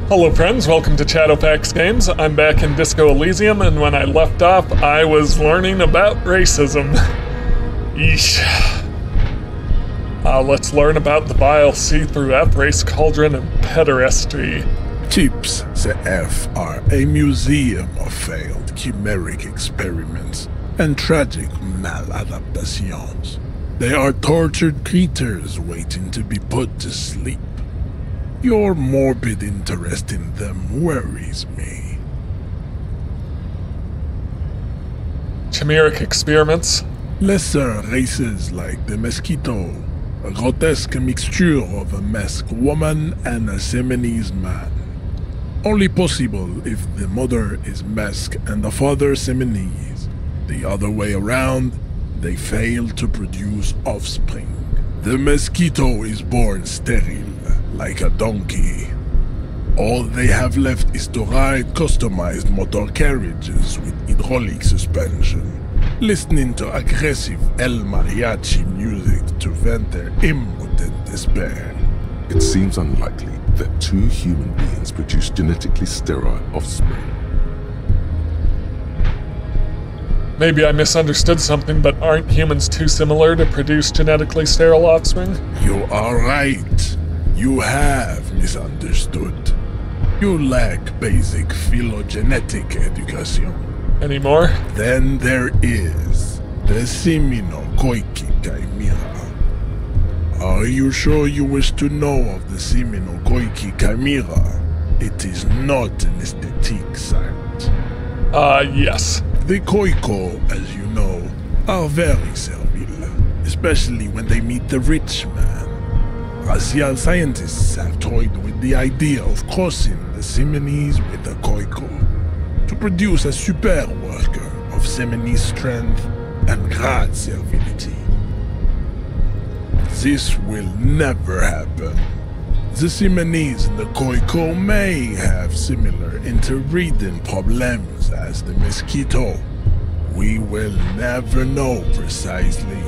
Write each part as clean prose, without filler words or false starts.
Hello friends, welcome to Chatopac's Games. I'm back in Disco Elysium, and when I left off, I was learning about racism. Yeesh. Let's learn about the vile see-through F-race cauldron and pederasty. Types CF are a museum of failed chimeric experiments and tragic maladaptations. They are tortured creatures waiting to be put to sleep. Your morbid interest in them worries me. Chimeric experiments? Lesser races like the mosquito, a grotesque mixture of a masked woman and a Seminese man. Only possible if the mother is masked and the father Seminese. The other way around, they fail to produce offspring. The mosquito is born sterile, like a donkey. All they have left is to ride customized motor carriages with hydraulic suspension, listening to aggressive El Mariachi music to vent their impotent despair. It seems unlikely that two human beings produce genetically sterile offspring. Maybe I misunderstood something, but aren't humans too similar to produce genetically sterile offspring? You are right. You have misunderstood. You lack basic phylogenetic education. Any more? Then there is the Seminokoiki Chimera. Are you sure you wish to know of the Seminokoiki Chimera? It is not an aesthetic site. Yes. The Koiko, as you know, are very servile, especially when they meet the rich man. Racial scientists have toyed with the idea of crossing the Seminese with the Koiko to produce a super worker of Seminese strength and great servility. This will never happen. The Seminese and the Koiko may have similar interbreeding problems as the mosquito. We will never know precisely.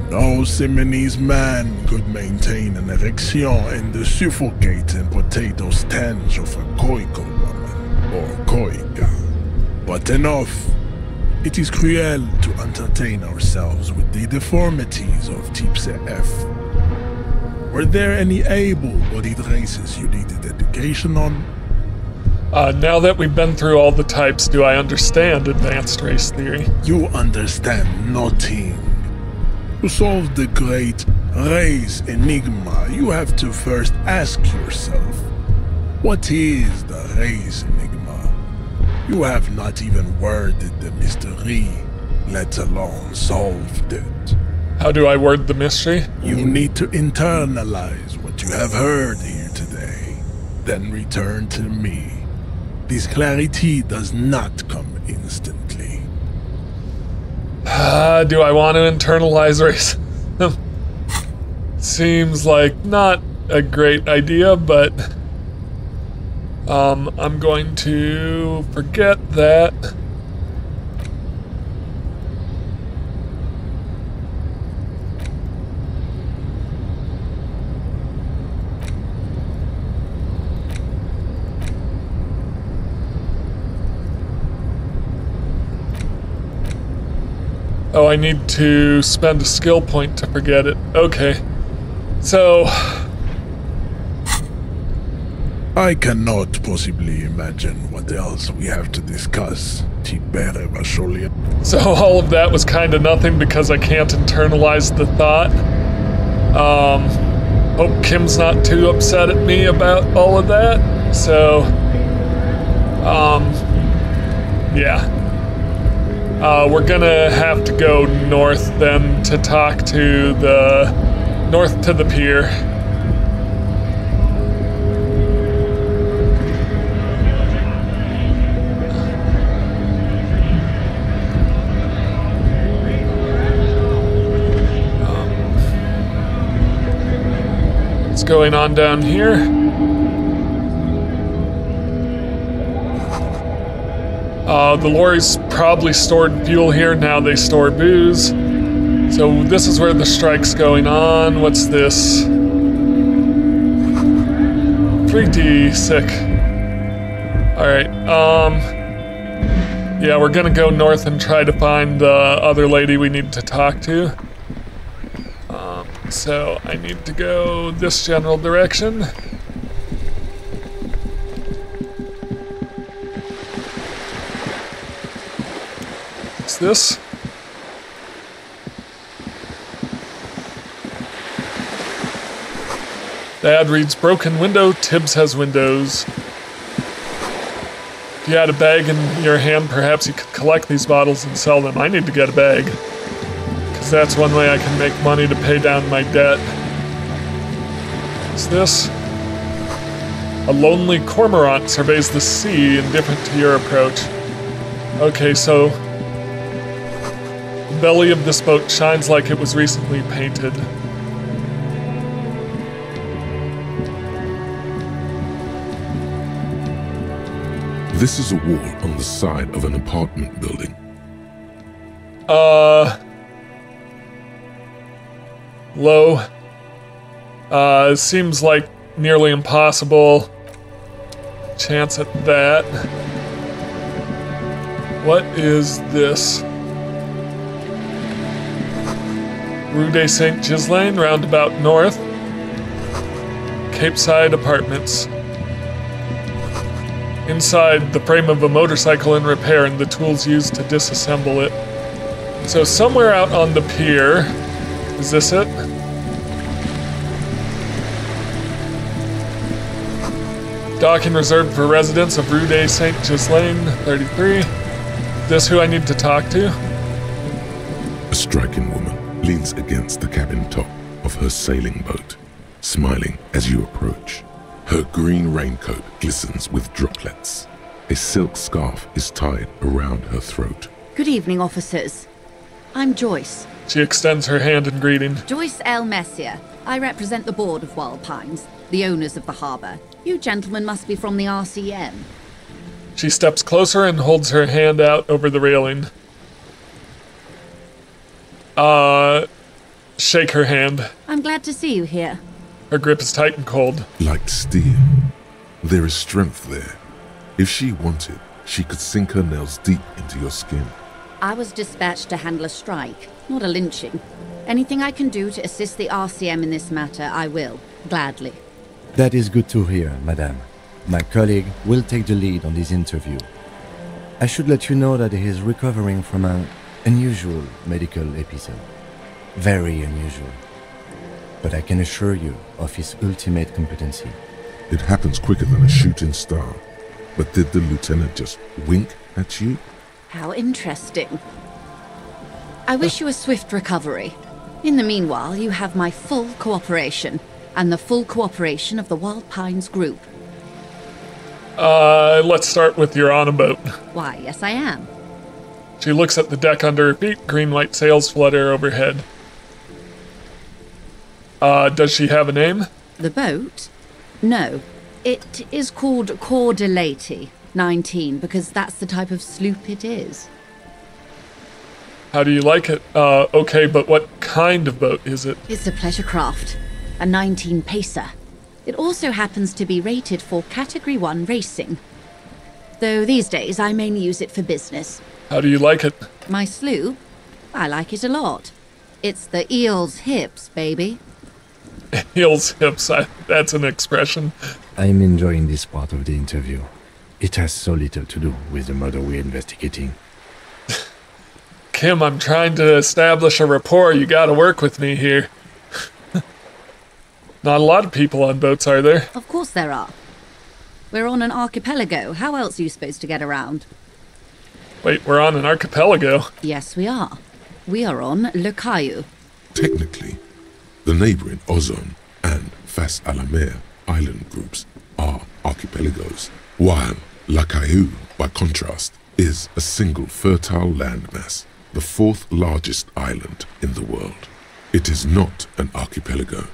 No Seminese man could maintain an erection in the suffocating potato stench of a Koiko woman, or Koika. But enough. It is cruel to entertain ourselves with the deformities of Type CF. Were there any able-bodied races you needed education on? Now that we've been through all the types, do I understand advanced race theory? You understand nothing. To solve the great race enigma, you have to first ask yourself, what is the race enigma? You have not even worded the mystery, let alone solved it. How do I word the mystery? You need to internalize what you have heard here today, then return to me. This clarity does not come instantly. Do I want to internalize racism? Seems like not a great idea, but I'm going to forget that. Oh, I need to spend a skill point to forget it. Okay. So... I cannot possibly imagine what else we have to discuss, Tibere Vasholia. So all of that was kind of nothing because I can't internalize the thought. Hope Kim's not too upset at me about all of that. So, yeah. We're gonna have to go north then to talk to the... north to the pier. What's going on down here? The lorries probably stored fuel here, now they store booze. So this is where the strike's going on. What's this? pretty sick. Alright, yeah, we're gonna go north and try to find the other lady we need to talk to. So I need to go this general direction. What's this? The ad reads, broken window, Tibbs has windows. If you had a bag in your hand, perhaps you could collect these bottles and sell them. I need to get a bag, because that's one way I can make money to pay down my debt. What's this? A lonely cormorant surveys the sea, indifferent to your approach. Okay, so the belly of this boat shines like it was recently painted. This is a wall on the side of an apartment building. Low. Seems like nearly impossible chance at that. What is this? Rue de Saint Ghislain, roundabout north. Cape Side Apartments. Inside, the frame of a motorcycle in repair and the tools used to disassemble it. So somewhere out on the pier, is this it? Docking reserved for residents of Rue de Saint Ghislain, 33. This who I need to talk to? A striking woman leans against the cabin top of her sailing boat, smiling as you approach. Her green raincoat glistens with droplets. A silk scarf is tied around her throat. Good evening, officers. I'm Joyce. She extends her hand in greeting. Joyce L. Messier. I represent the board of Wild Pines, the owners of the harbour. You gentlemen must be from the RCM. She steps closer and holds her hand out over the railing. Shake her hand. I'm glad to see you here. Her grip is tight and cold. Like steel. There is strength there. If she wanted, she could sink her nails deep into your skin. I was dispatched to handle a strike, not a lynching. Anything I can do to assist the RCM in this matter, I will, gladly. That is good to hear, madame. My colleague will take the lead on this interview. I should let you know that he is recovering from an unusual medical episode. Very unusual. But I can assure you of his ultimate competency. It happens quicker than a shooting star. But did the lieutenant just wink at you? How interesting. I wish you a swift recovery. In the meanwhile, you have my full cooperation, and the full cooperation of the Wild Pines group. Let's start with you're on a boat. Why, yes I am. She looks at the deck under her feet, green-white sails flutter overhead. Does she have a name? The boat? No. It is called Cor de Lady, 19, because that's the type of sloop it is. How do you like it? Okay, but what kind of boat is it? It's a pleasure craft, a 19 pacer. It also happens to be rated for Category 1 racing. Though these days I mainly use it for business. How do you like it? My sloop? I like it a lot. It's the eel's hips, baby. Heels, hips, that's an expression. I'm enjoying this part of the interview. It has so little to do with the murder we're investigating. Kim, I'm trying to establish a rapport. You gotta work with me here. Not a lot of people on boats, are there? Of course there are. We're on an archipelago. How else are you supposed to get around? Wait, we're on an archipelago? Yes, we are. We are on Le Caillou. Technically, the neighboring Ozone and Fas a la Mer island groups are archipelagos, while La Caillou, by contrast, is a single fertile landmass, the fourth largest island in the world. It is not an archipelago.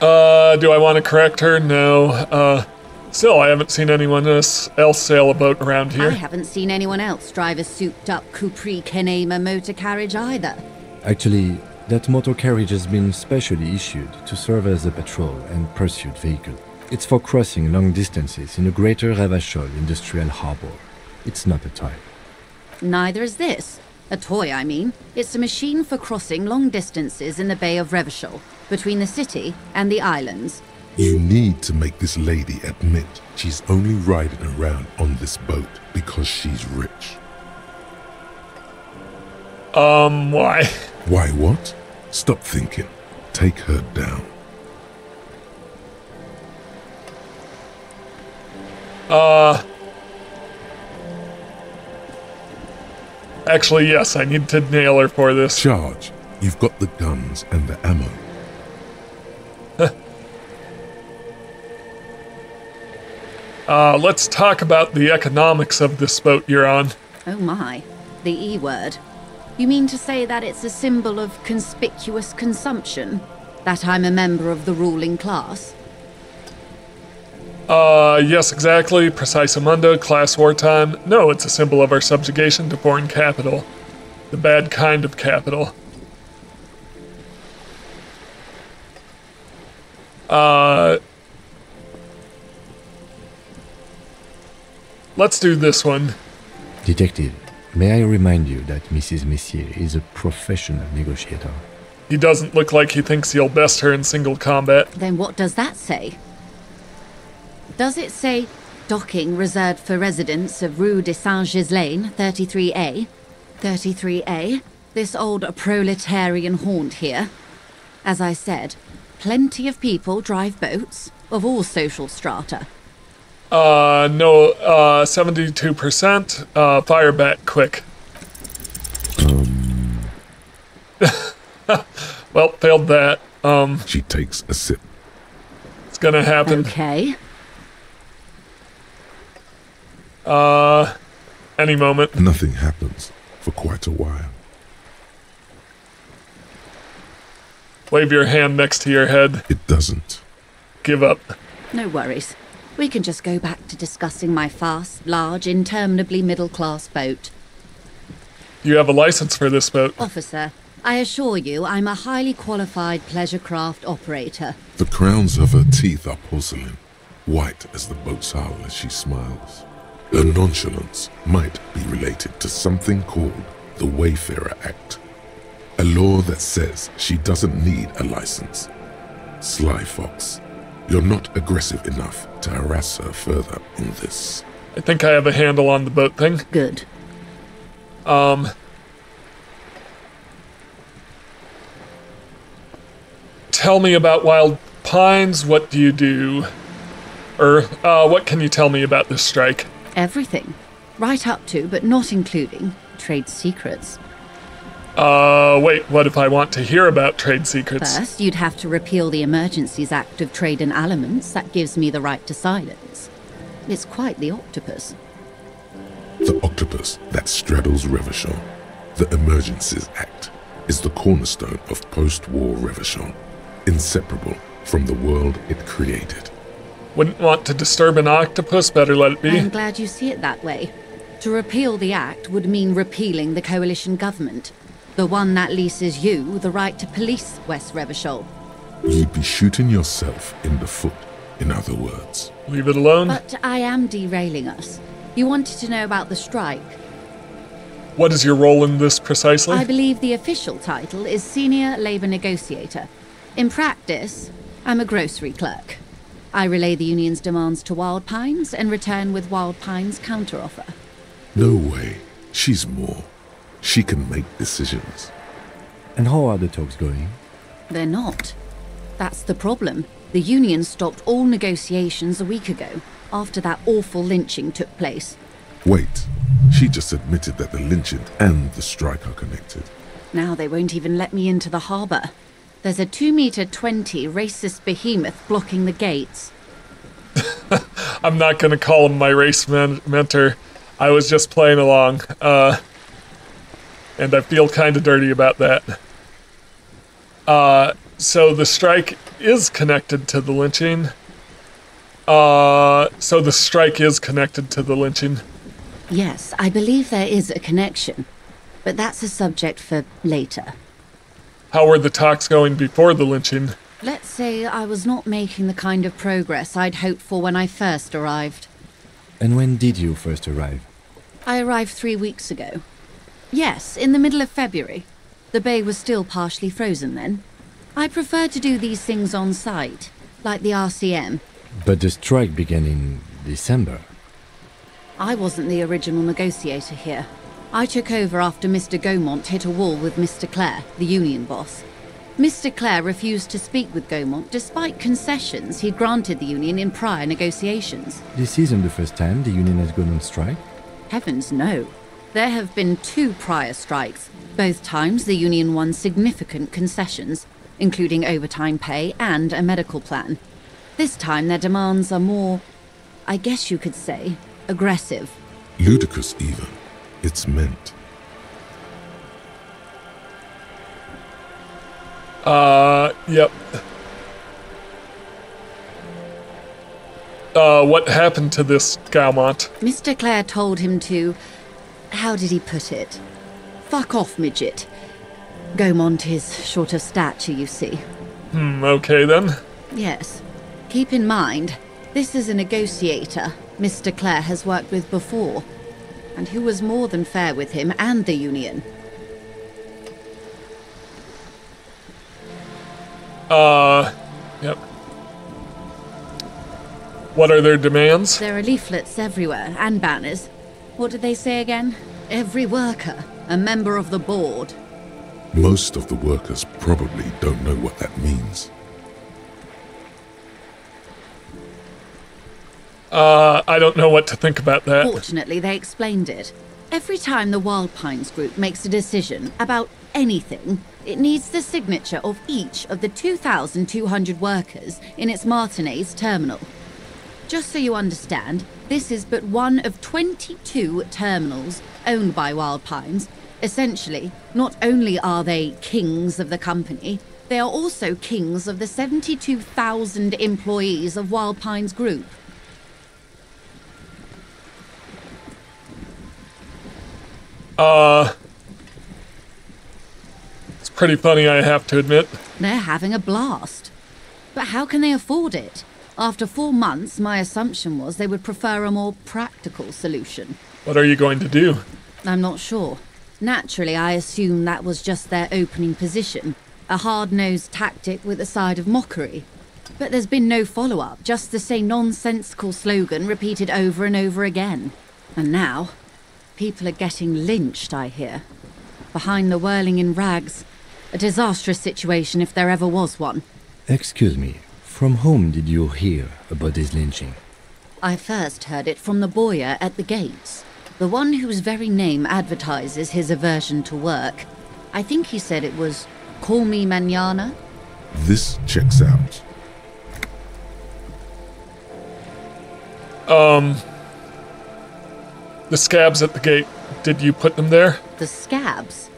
Do I want to correct her? No. Still, I haven't seen anyone else sail a boat around here. I haven't seen anyone else drive a souped-up Capri Kenema motor carriage either. Actually, That motor carriage has been specially issued to serve as a patrol and pursuit vehicle. It's for crossing long distances in the greater Revachol industrial harbor. It's not a toy. Neither is this. A toy, I mean. It's a machine for crossing long distances in the Bay of Revachol, between the city and the islands. You need to make this lady admit she's only riding around on this boat because she's rich. Why? Why what? Stop thinking. Take her down. Actually, yes, I need to nail her for this. Charge. You've got the guns and the ammo. Let's talk about the economics of this boat you're on. Oh my, the E word. You mean to say that it's a symbol of conspicuous consumption? That I'm a member of the ruling class? Yes, exactly. Precisamundo, class wartime. No, it's a symbol of our subjugation to foreign capital. The bad kind of capital. Let's do this one. Detective, may I remind you that Mrs. Messier is a professional negotiator? He doesn't look like he thinks he'll best her in single combat. Then what does that say? Does it say docking reserved for residents of Rue de Saint-Ghislain, 33A? 33A? This old proletarian haunt here. As I said, plenty of people drive boats, of all social strata. No, 72%. Fire back quick. Well, failed that. She takes a sip. It's gonna happen. Okay. Any moment. Nothing happens for quite a while. Wave your hand next to your head. It doesn't. Give up. No worries. We can just go back to discussing my fast, large, interminably middle-class boat. You have a license for this boat. Officer, I assure you I'm a highly qualified pleasure craft operator. The crowns of her teeth are porcelain, white as the boat's hull as she smiles. Her nonchalance might be related to something called the Wayfarer Act, a law that says she doesn't need a license. Sly fox, you're not aggressive enough to harass her further on this. I think I have a handle on the boat thing. Good. Tell me about Wild Pines. What do you do? What can you tell me about this strike? Everything. Right up to, but not including, trade secrets. Wait, what if I want to hear about trade secrets? First, you'd have to repeal the Emergencies Act of Trade in Aliments. That gives me the right to silence. It's quite the octopus. The octopus that straddles Revachol, the Emergencies Act, is the cornerstone of post-war Revachol, inseparable from the world it created. Wouldn't want to disturb an octopus, better let it be. I'm glad you see it that way. To repeal the Act would mean repealing the coalition government, the one that leases you the right to police West Revachol. You'd be shooting yourself in the foot, in other words. Leave it alone. But I am derailing us. You wanted to know about the strike. What is your role in this precisely? I believe the official title is Senior Labor Negotiator. In practice, I'm a grocery clerk. I relay the union's demands to Wild Pines and return with Wild Pines' counteroffer. No way. She's more. She can make decisions. And how are the talks going? They're not. That's the problem. The union stopped all negotiations a week ago, after that awful lynching took place. Wait, she just admitted that the lynching and the strike are connected. Now they won't even let me into the harbour. There's a 2-meter-20 racist behemoth blocking the gates. I'm not going to call him my race mentor. I was just playing along. And I feel kind of dirty about that. So the strike is connected to the lynching. Yes, I believe there is a connection. But that's a subject for later. How were the talks going before the lynching? Let's say I was not making the kind of progress I'd hoped for when I first arrived. And when did you first arrive? I arrived 3 weeks ago. Yes, in the middle of February. The bay was still partially frozen then. I prefer to do these things on site, like the RCM. But the strike began in December. I wasn't the original negotiator here. I took over after Mr. Gaumont hit a wall with Mr. Clare, the union boss. Mr. Clare refused to speak with Gaumont despite concessions he'd granted the union in prior negotiations. This isn't the first time the union has gone on strike. Heavens no. There have been 2 prior strikes. Both times the union won significant concessions, including overtime pay and a medical plan. This time their demands are more, I guess you could say, aggressive. Ludicrous even. It's meant. Yep. What happened to this Gaumont? Mr. Clare told him to, how did he put it? Fuck off, midget. Gaumont is short of stature, you see. Okay then. Yes. Keep in mind, this is a negotiator Mr. Clare has worked with before, and who was more than fair with him and the union. Yep. What are their demands? There are leaflets everywhere, and banners. What did they say again? Every worker, a member of the board. Most of the workers probably don't know what that means. I don't know what to think about that. Fortunately, they explained it. Every time the Wild Pines group makes a decision about anything, it needs the signature of each of the 2,200 workers in its Martinez terminal. Just so you understand, this is but one of 22 terminals owned by Wild Pines. Essentially, not only are they kings of the company, they are also kings of the 72,000 employees of Wild Pines Group. It's pretty funny, I have to admit. They're having a blast. But how can they afford it? After 4 months, my assumption was they would prefer a more practical solution. What are you going to do? I'm not sure. Naturally, I assumed that was just their opening position, a hard-nosed tactic with a side of mockery. But there's been no follow-up, just the same nonsensical slogan repeated over and over again. And now, people are getting lynched, I hear. Behind the whirling in rags. A disastrous situation if there ever was one. Excuse me, from whom did you hear about this lynching? I first heard it from the boyer at the gates. The one whose very name advertises his aversion to work. I think he said it was, "Call me mañana." This checks out. The scabs at the gate, did you put them there? The scabs?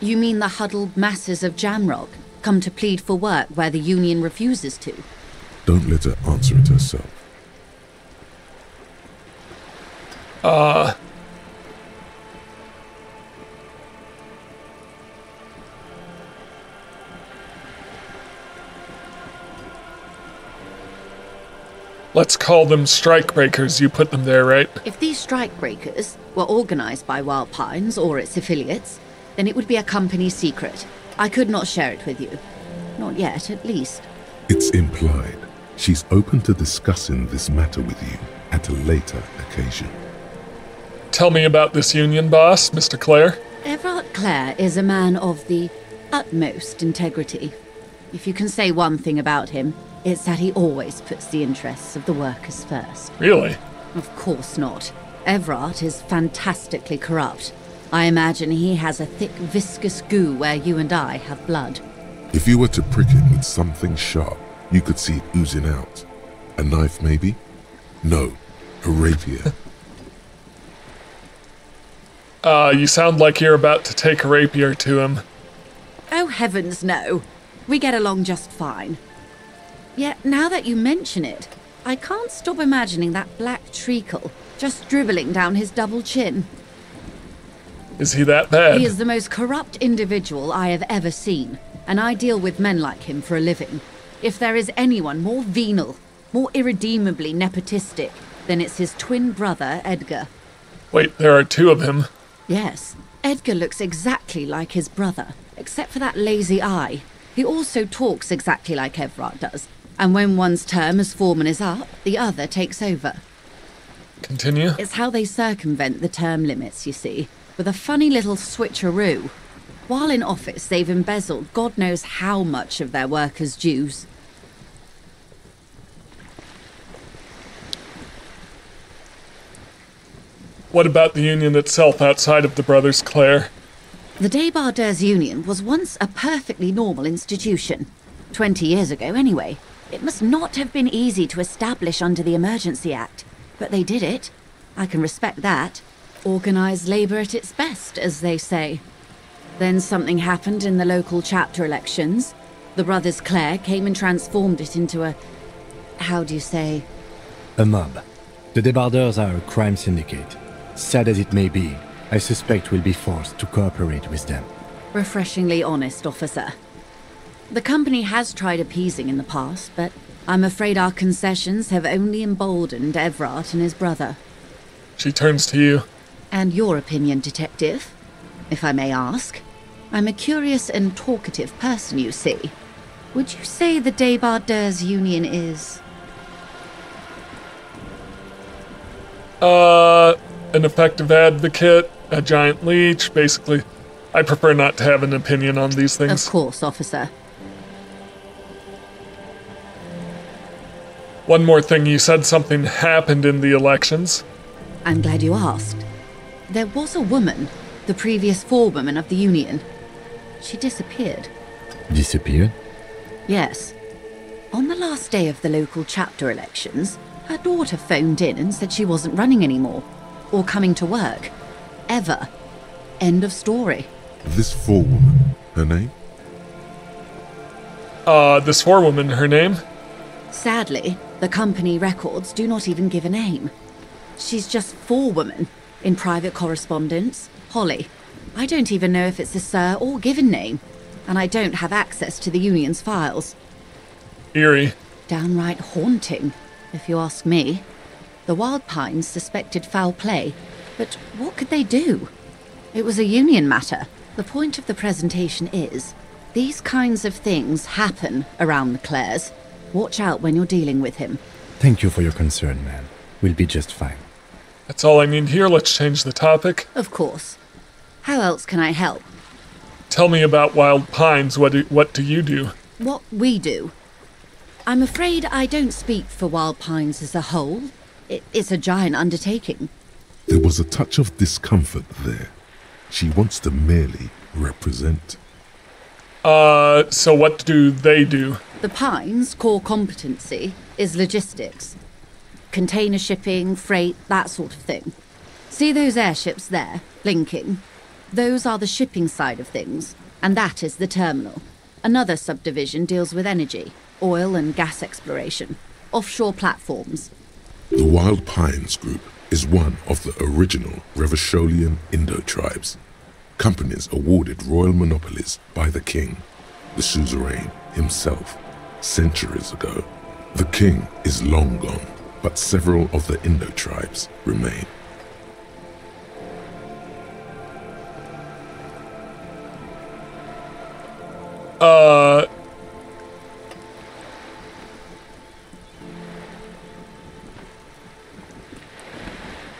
You mean the huddled masses of Jamrock, come to plead for work where the union refuses to? Don't let her answer it herself. Let's call them strikebreakers. You put them there, right? If these strikebreakers were organized by Wild Pines or its affiliates, then it would be a company secret. I could not share it with you. Not yet, at least. It's implied. She's open to discussing this matter with you at a later occasion. Tell me about this union boss, Mr. Clare. Everard Clare is a man of the utmost integrity. If you can say one thing about him, it's that he always puts the interests of the workers first. Really? Of course not. Everard is fantastically corrupt. I imagine he has a thick, viscous goo where you and I have blood. If you were to prick it with something sharp, you could see it oozing out. A knife, maybe? No, a rapier. You sound like you're about to take a rapier to him. Oh, heavens no. We get along just fine. Yet, now that you mention it, I can't stop imagining that black treacle just dribbling down his double chin. Is he that bad? He is the most corrupt individual I have ever seen, and I deal with men like him for a living. If there is anyone more venal, more irredeemably nepotistic, then it's his twin brother, Edgar. Wait, there are two of him. Yes, Edgar looks exactly like his brother, except for that lazy eye. He also talks exactly like Everard does, and when one's term as foreman is up, the other takes over. Continue. It's how they circumvent the term limits, you see, with a funny little switcheroo. While in office, they've embezzled God knows how much of their workers' dues. What about the union itself outside of the brothers, Claire? The Débardeurs Union was once a perfectly normal institution. 20 years ago, anyway. It must not have been easy to establish under the Emergency Act, but they did it. I can respect that. Organised labour at its best, as they say. Then something happened in the local chapter elections. The brothers Clare came and transformed it into a... how do you say? A mob. The Débardeurs are a crime syndicate. Sad as it may be, I suspect we'll be forced to cooperate with them. Refreshingly honest, officer. The company has tried appeasing in the past, but I'm afraid our concessions have only emboldened Everard and his brother. She turns to you. And your opinion, detective? If I may ask. I'm a curious and talkative person, you see. Would you say the Débardeurs Union is... An effective advocate, a giant leech, basically. I prefer not to have an opinion on these things. Of course, officer. One more thing, you said something happened in the elections. I'm glad you asked. There was a woman, the previous forewoman of the union. She disappeared. Disappeared? Yes. On the last day of the local chapter elections, her daughter phoned in and said she wasn't running anymore. Or coming to work. Ever. End of story. This forewoman, her name? This forewoman, her name? Sadly, the company records do not even give a name. She's just forewoman in private correspondence, Holly. I don't even know if it's a sir or given name, and I don't have access to the union's files. Eerie. Downright haunting, if you ask me. The Wild Pines suspected foul play, but what could they do? It was a union matter. The point of the presentation is, these kinds of things happen around the Clares. Watch out when you're dealing with him. Thank you for your concern, ma'am. We'll be just fine. That's all I need here. Let's change the topic. Of course. How else can I help? Tell me about Wild Pines. What do you do? What we do? I'm afraid I don't speak for Wild Pines as a whole. It's a giant undertaking. There was a touch of discomfort there. She wants to merely represent. So what do they do? The Pines' core competency is logistics. Container shipping, freight, that sort of thing. See those airships there, blinking? Those are the shipping side of things, and that is the terminal. Another subdivision deals with energy, oil and gas exploration, offshore platforms. The Wild Pines Group is one of the original Revacholian Indo-tribes. Companies awarded royal monopolies by the king, the suzerain himself, centuries ago. The king is long gone, but several of the Indo-tribes remain.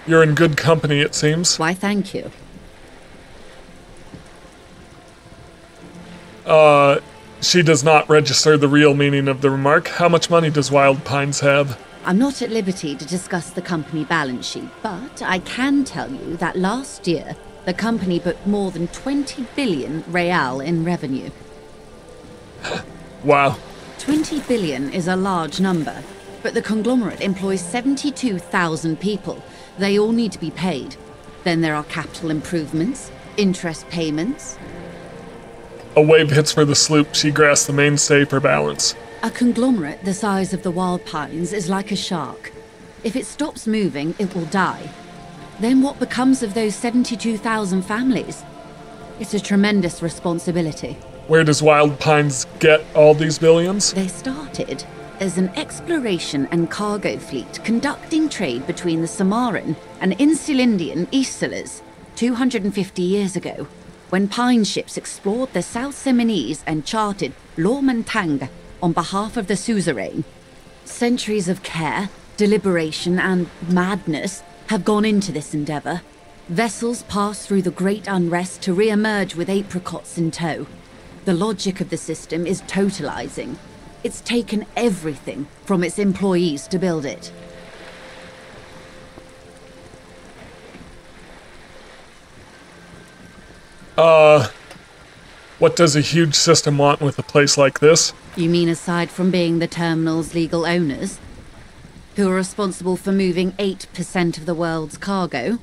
You're in good company, it seems. Why, thank you. She does not register the real meaning of the remark. How much money does Wild Pines have? I'm not at liberty to discuss the company balance sheet, but I can tell you that last year, the company booked more than 20 billion real in revenue. Wow. 20 billion is a large number, but the conglomerate employs 72,000 people. They all need to be paid. Then there are capital improvements, interest payments. A wave hits for the sloop. She grasps the mainstay for balance. A conglomerate the size of the Wild Pines is like a shark. If it stops moving, it will die. then what becomes of those 72,000 families? It's a tremendous responsibility. Where does Wild Pines get all these billions? They started as an exploration and cargo fleet conducting trade between the Samaran and Insulindian Isolas 250 years ago, when pine ships explored the South Seminese and charted Lomantang on behalf of the suzerain. Centuries of care, deliberation, and madness have gone into this endeavor. Vessels pass through the great unrest to re-emerge with apricots in tow. The logic of the system is totalizing. It's taken everything from its employees to build it. What does a huge system want with a place like this? You mean aside from being the terminal's legal owners, who are responsible for moving 8% of the world's cargo?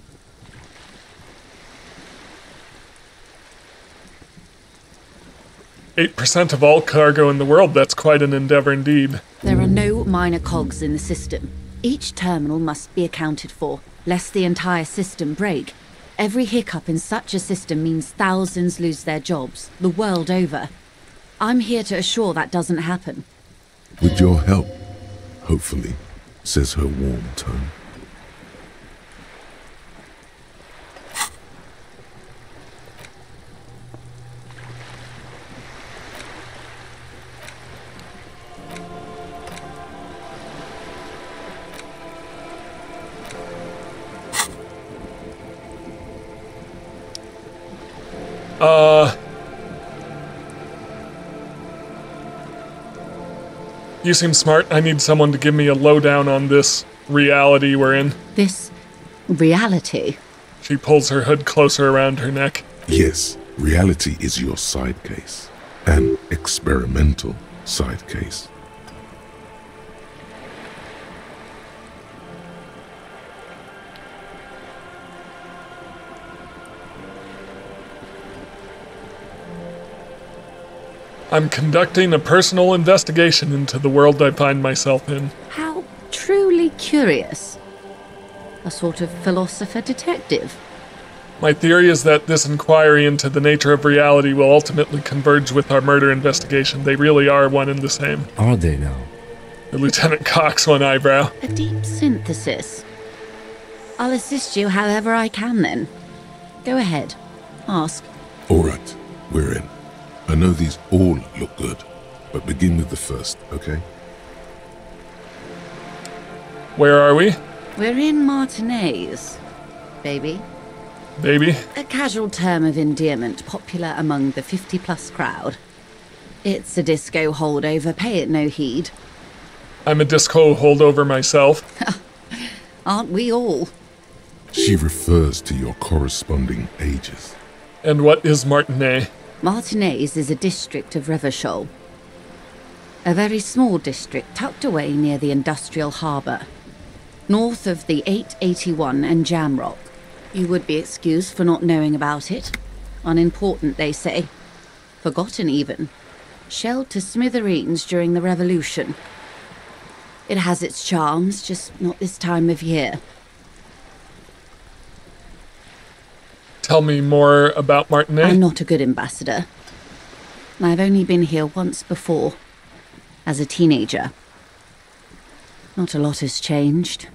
%8 of all cargo in the world, that's quite an endeavor indeed. There are no minor cogs in the system. Each terminal must be accounted for, lest the entire system break. Every hiccup in such a system means thousands lose their jobs, the world over. I'm here to assure that doesn't happen. With your help, hopefully, says her warm tone. You seem smart. I need someone to give me a lowdown on this reality we're in. This reality? She pulls her hood closer around her neck. Yes, reality is your side case. An experimental side case. I'm conducting a personal investigation into the world I find myself in. How truly curious. A sort of philosopher detective. My theory is that this inquiry into the nature of reality will ultimately converge with our murder investigation. They really are one and the same. Are they now? The lieutenant cocks one eyebrow. A deep synthesis. I'll assist you however I can then. Go ahead. Ask. All right, we're in. I know these all look good, but begin with the first, okay? Where are we? We're in Martinez, baby. Baby? A casual term of endearment popular among the 50-plus crowd. It's a disco holdover, pay it no heed. I'm a disco holdover myself. Aren't we all? She refers to your corresponding ages. And what is Martinet? Martinez is a district of Revachol. A very small district tucked away near the industrial harbour. North of the 881 and Jamrock. You would be excused for not knowing about it. Unimportant, they say. Forgotten even. Shelled to smithereens during the Revolution. It has its charms, just not this time of year. Tell me more about Martinet. I'm not a good ambassador. I've only been here once before, as a teenager. Not a lot has changed.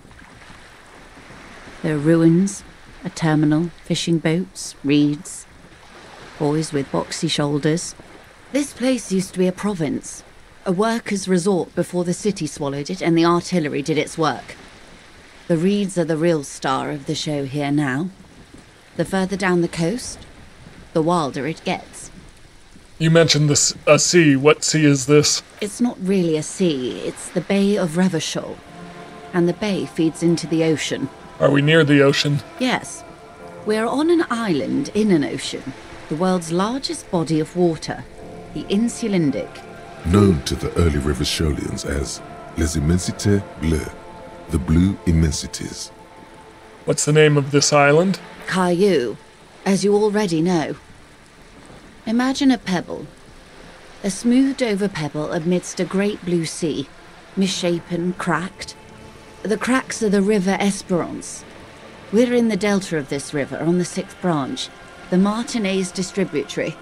There are ruins, a terminal, fishing boats, reeds, boys with boxy shoulders. This place used to be a province, a workers' resort before the city swallowed it and the artillery did its work. The reeds are the real star of the show here now. The further down the coast, the wilder it gets. You mentioned this, a sea. What sea is this? It's not really a sea, it's the Bay of Revachol. And the bay feeds into the ocean. Are we near the ocean? Yes. We're on an island in an ocean, the world's largest body of water, the Insulindic. Known to the early Revacholians as Les Immensités Bleues, the Blue Immensities. What's the name of this island? Caillou, as you already know. Imagine a pebble. A smoothed-over pebble amidst a great blue sea, misshapen, cracked. The cracks are the river Esperance. We're in the delta of this river, on the 6th branch, the Martinez Distributary.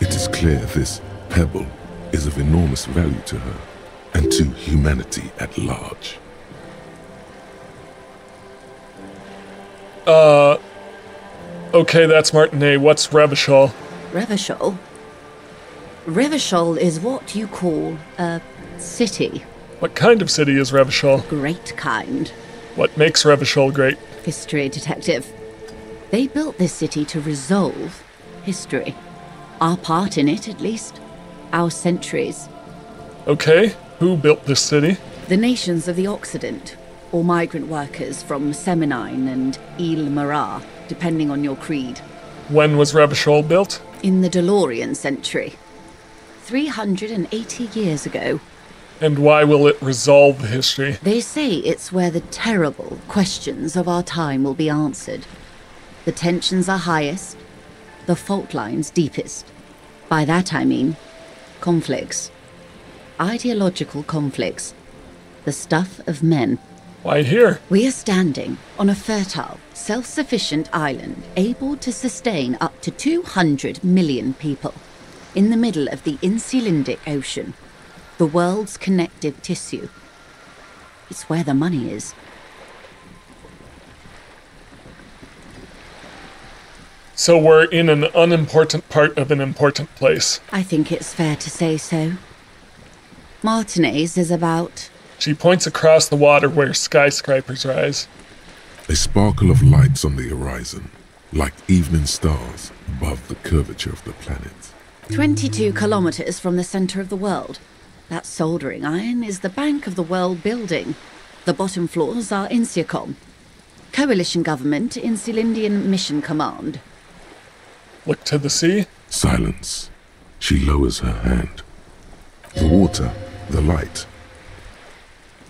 It is clear this pebble is of enormous value to her and to humanity at large. Okay, that's Martinet. What's Revachol? Revachol? Revachol is what you call a city. What kind of city is Revachol? Great kind. What makes Revachol great? History detective. They built this city to resolve history. Our part in it, at least. Our centuries. Okay, who built this city? The nations of the Occident, or migrant workers from Seminine and Ile Marat, depending on your creed. When was Revachol built? In the DeLorean century. 380 years ago. And why will it resolve history? They say it's where the terrible questions of our time will be answered. The tensions are highest, the fault lines deepest. By that I mean conflicts. Ideological conflicts. The stuff of men. Why here? We are standing on a fertile, self-sufficient island able to sustain up to 200 million people in the middle of the Insulindic Ocean, the world's connective tissue. It's where the money is. So we're in an unimportant part of an important place. I think it's fair to say so. Martinez is about... She points across the water where skyscrapers rise. A sparkle of lights on the horizon, like evening stars above the curvature of the planet. 22 kilometers from the center of the world. That soldering iron is the bank of the world building. The bottom floors are Insiacom. Coalition government, Insulindian Mission Command. Look to the sea. Silence. She lowers her hand. The water, the light.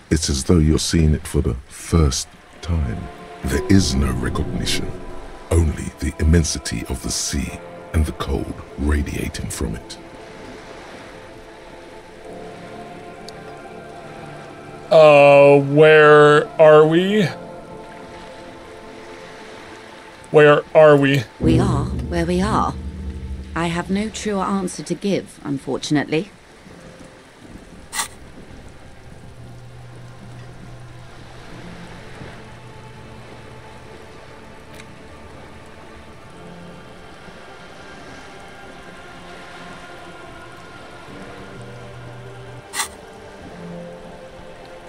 It's as though you're seeing it for the first time. There is no recognition, only the immensity of the sea and the cold radiating from it. Where are we? Where are we? We are where we are. I have no truer answer to give, unfortunately.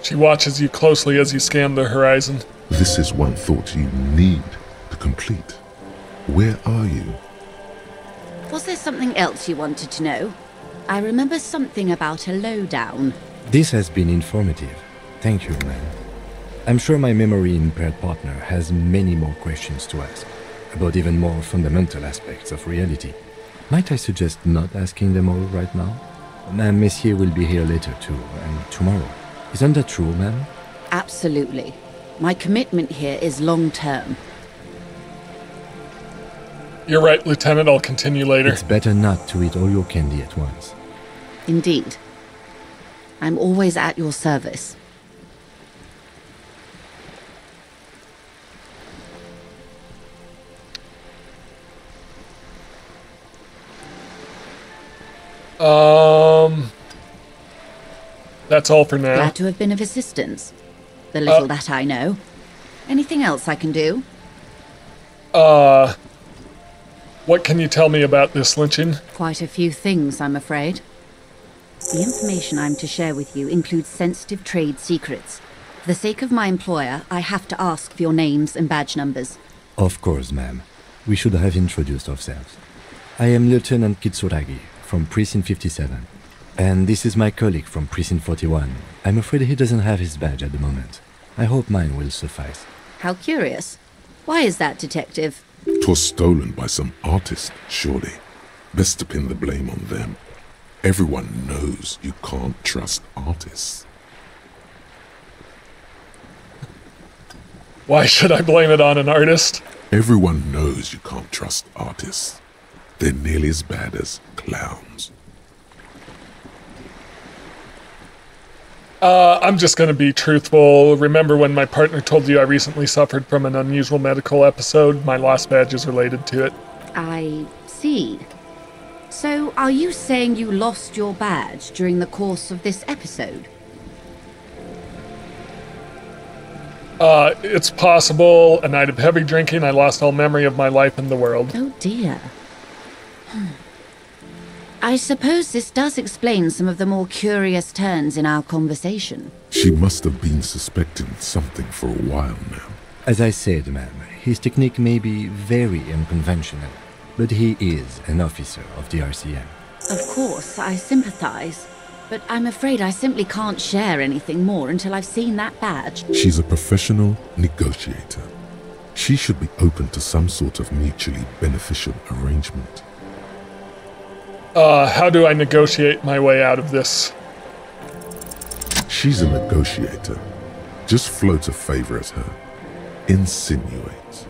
She watches you closely as you scan the horizon. This is one thought you need to complete. Where are you? Was there something else you wanted to know? I remember something about a lowdown. This has been informative. Thank you, man. I'm sure my memory-impaired partner has many more questions to ask, about even more fundamental aspects of reality. Might I suggest not asking them all right now? Messier will be here later too, and tomorrow. Isn't that true, ma'am? Absolutely. My commitment here is long-term. You're right, Lieutenant. I'll continue later. It's better not to eat all your candy at once. Indeed. I'm always at your service. That's all for now. Glad to have been of assistance. The little that I know. Anything else I can do? What can you tell me about this lynching? Quite a few things, I'm afraid. The information I'm to share with you includes sensitive trade secrets. For the sake of my employer, I have to ask for your names and badge numbers. Of course, ma'am. We should have introduced ourselves. I am Lieutenant Kitsuragi, from Precinct 57. And this is my colleague from Precinct 41. I'm afraid he doesn't have his badge at the moment. I hope mine will suffice. How curious. Why is that, Detective? 'Twas stolen by some artist, surely. Best to pin the blame on them. Everyone knows you can't trust artists. Why should I blame it on an artist? Everyone knows you can't trust artists. They're nearly as bad as clowns. I'm just gonna be truthful. Remember when my partner told you I recently suffered from an unusual medical episode? My lost badge is related to it. I see. So, are you saying you lost your badge during the course of this episode? It's possible. A night of heavy drinking, I lost all memory of my life in the world. Oh dear. I suppose this does explain some of the more curious turns in our conversation. She must have been suspecting something for a while now. As I said, ma'am, his technique may be very unconventional, but he is an officer of the RCM. Of course, I sympathize, but I'm afraid I simply can't share anything more until I've seen that badge. She's a professional negotiator. She should be open to some sort of mutually beneficial arrangement. How do I negotiate my way out of this? She's a negotiator. Just float a favor at her. Insinuate.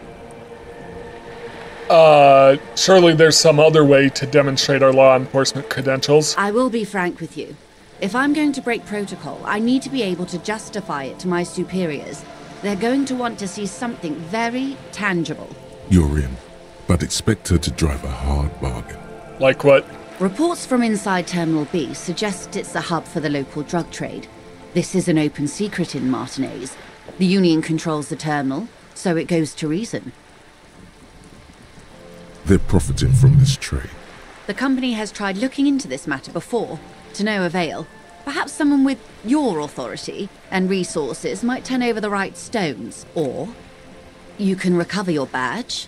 Surely there's some other way to demonstrate our law enforcement credentials. I will be frank with you. If I'm going to break protocol, I need to be able to justify it to my superiors. They're going to want to see something very tangible. You're in, but expect her to drive a hard bargain. Like what? Reports from inside Terminal B suggest it's a hub for the local drug trade. This is an open secret in Martinez. The Union controls the terminal, so it goes to reason. They're profiting from this trade. The company has tried looking into this matter before, to no avail. Perhaps someone with your authority and resources might turn over the right stones, or you can recover your badge.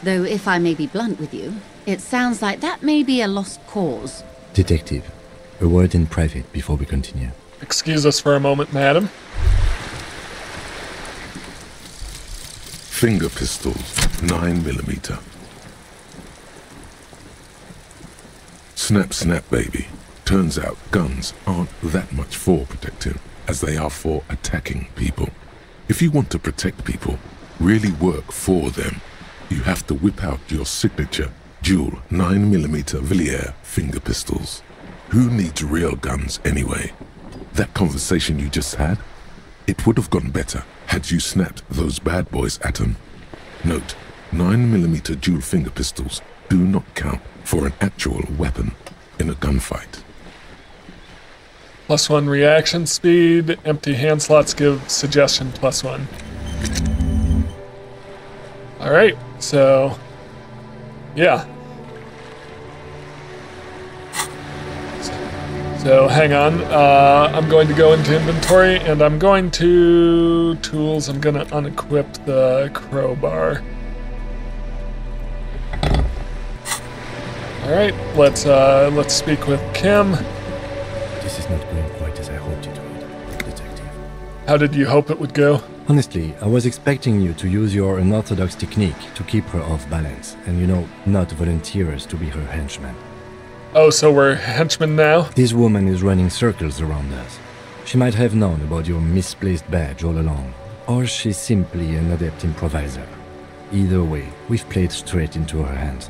Though if I may be blunt with you, it sounds like that may be a lost cause. Detective, a word in private before we continue. Excuse us for a moment, madam. Finger pistols, 9mm. Snap, snap, baby. Turns out guns aren't that much for protecting as they are for attacking people. If you want to protect people, really work for them, you have to whip out your signature dual 9mm Villiers finger pistols. Who needs real guns anyway? That conversation you just had? It would have gone better had you snapped those bad boys at them. Note, 9mm dual finger pistols do not count for an actual weapon in a gunfight. +1 reaction speed. Empty hand slots give suggestion +1. Alright, so yeah. So hang on. I'm going to go into inventory and I'm going to tools. I'm going to unequip the crowbar. Alright, let's speak with Kim. This is not going quite as I hoped it would, Detective. How did you hope it would go? Honestly, I was expecting you to use your unorthodox technique to keep her off balance, and not volunteer us to be her henchman. Oh, so we're henchmen now? This woman is running circles around us. She might have known about your misplaced badge all along, or she's simply an adept improviser. Either way, we've played straight into her hands.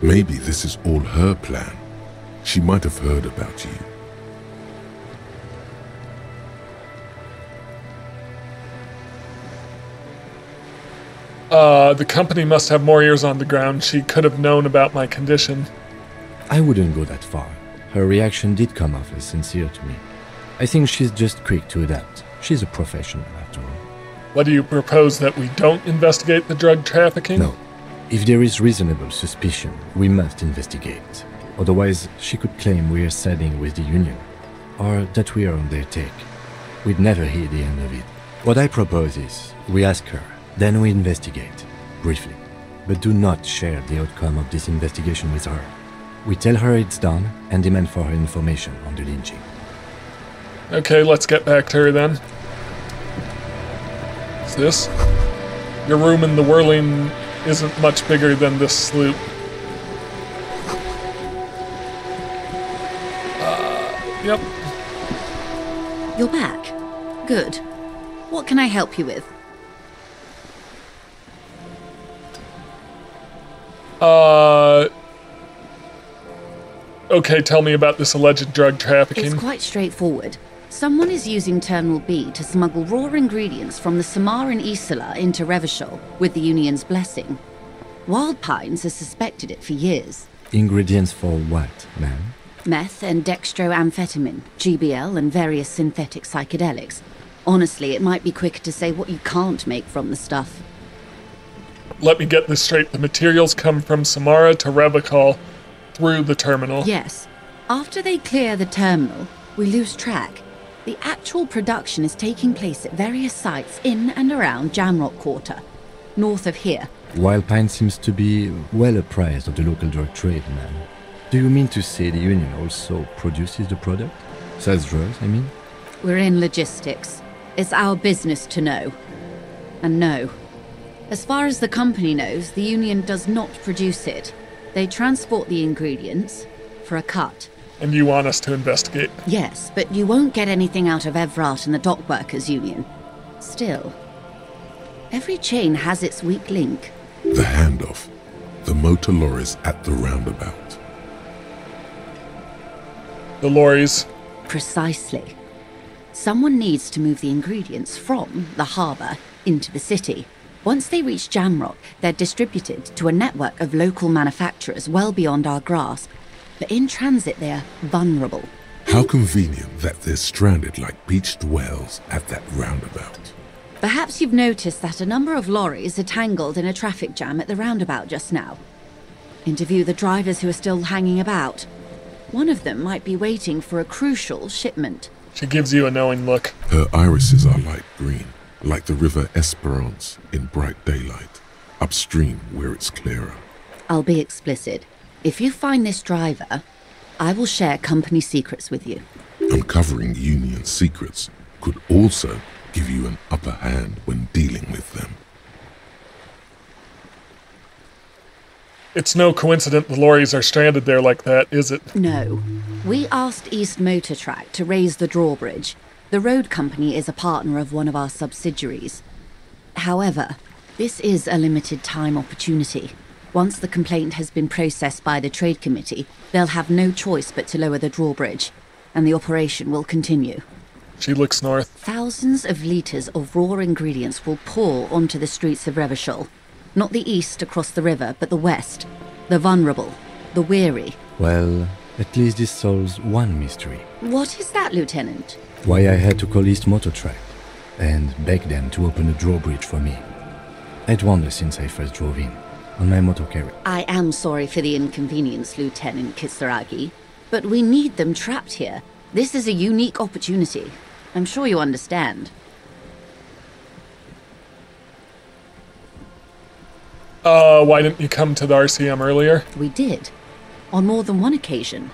Maybe this is all her plan. She might have heard about you. The company must have more ears on the ground. She could have known about my condition. I wouldn't go that far. Her reaction did come off as sincere to me. I think she's just quick to adapt. She's a professional, after all. What do you propose, that we don't investigate the drug trafficking? No. If there is reasonable suspicion, we must investigate. Otherwise, she could claim we're siding with the Union, or that we are on their take. We'd never hear the end of it. What I propose is, we ask her, then we investigate, briefly. But do not share the outcome of this investigation with her. We tell her it's done and demand for her information on the lynching. Okay, let's get back to her then. What's this? Your room in the whirling isn't much bigger than this sloop. Yep. You're back. Good. What can I help you with? Okay, tell me about this alleged drug trafficking. It's quite straightforward. Someone is using Terminal B to smuggle raw ingredients from the Samaran Isola into Revachol with the Union's blessing. Wild Pines has suspected it for years. Ingredients for what, ma'am? Meth and dextroamphetamine, GBL, and various synthetic psychedelics. Honestly, it might be quicker to say what you can't make from the stuff. Let me get this straight. The materials come from Samara to Revachol through the terminal. Yes. After they clear the terminal, we lose track. The actual production is taking place at various sites in and around Jamrock Quarter, north of here. Wild Pine seems to be well apprised of the local drug trade, ma'am. Do you mean to say the Union also produces the product? Sells drugs, I mean? We're in logistics. It's our business to know. And no. As far as the company knows, the Union does not produce it. They transport the ingredients for a cut. And you want us to investigate? Yes, but you won't get anything out of Evrat and the Dock Workers Union. Still, every chain has its weak link. The handoff. The motor lorries at the roundabout. The lorries. Precisely. Someone needs to move the ingredients from the harbour into the city. Once they reach Jamrock, they're distributed to a network of local manufacturers well beyond our grasp. But in transit, they're vulnerable. How convenient that they're stranded like beached whales at that roundabout. Perhaps you've noticed that a number of lorries are tangled in a traffic jam at the roundabout just now. Interview the drivers who are still hanging about. One of them might be waiting for a crucial shipment. She gives you a knowing look. Her irises are light green, like the river Esperance in bright daylight, upstream where it's clearer. I'll be explicit. If you find this driver, I will share company secrets with you. Uncovering Union secrets could also give you an upper hand when dealing with them. It's no coincidence the lorries are stranded there like that, is it? No. We asked East Motor Track to raise the drawbridge. The road company is a partner of one of our subsidiaries. However, this is a limited time opportunity. Once the complaint has been processed by the Trade Committee, they'll have no choice but to lower the drawbridge, and the operation will continue. She looks north. Thousands of litres of raw ingredients will pour onto the streets of Revachol. Not the east across the river, but the west. The vulnerable. The weary. Well, at least this solves one mystery. What is that, Lieutenant? Why I had to call East Motor Track and beg them to open a drawbridge for me. I'd wondered since I first drove in, on my motor carrier. I am sorry for the inconvenience, Lieutenant Kisaragi, but we need them trapped here. This is a unique opportunity. I'm sure you understand. Why didn't you come to the RCM earlier? We did. On more than one occasion.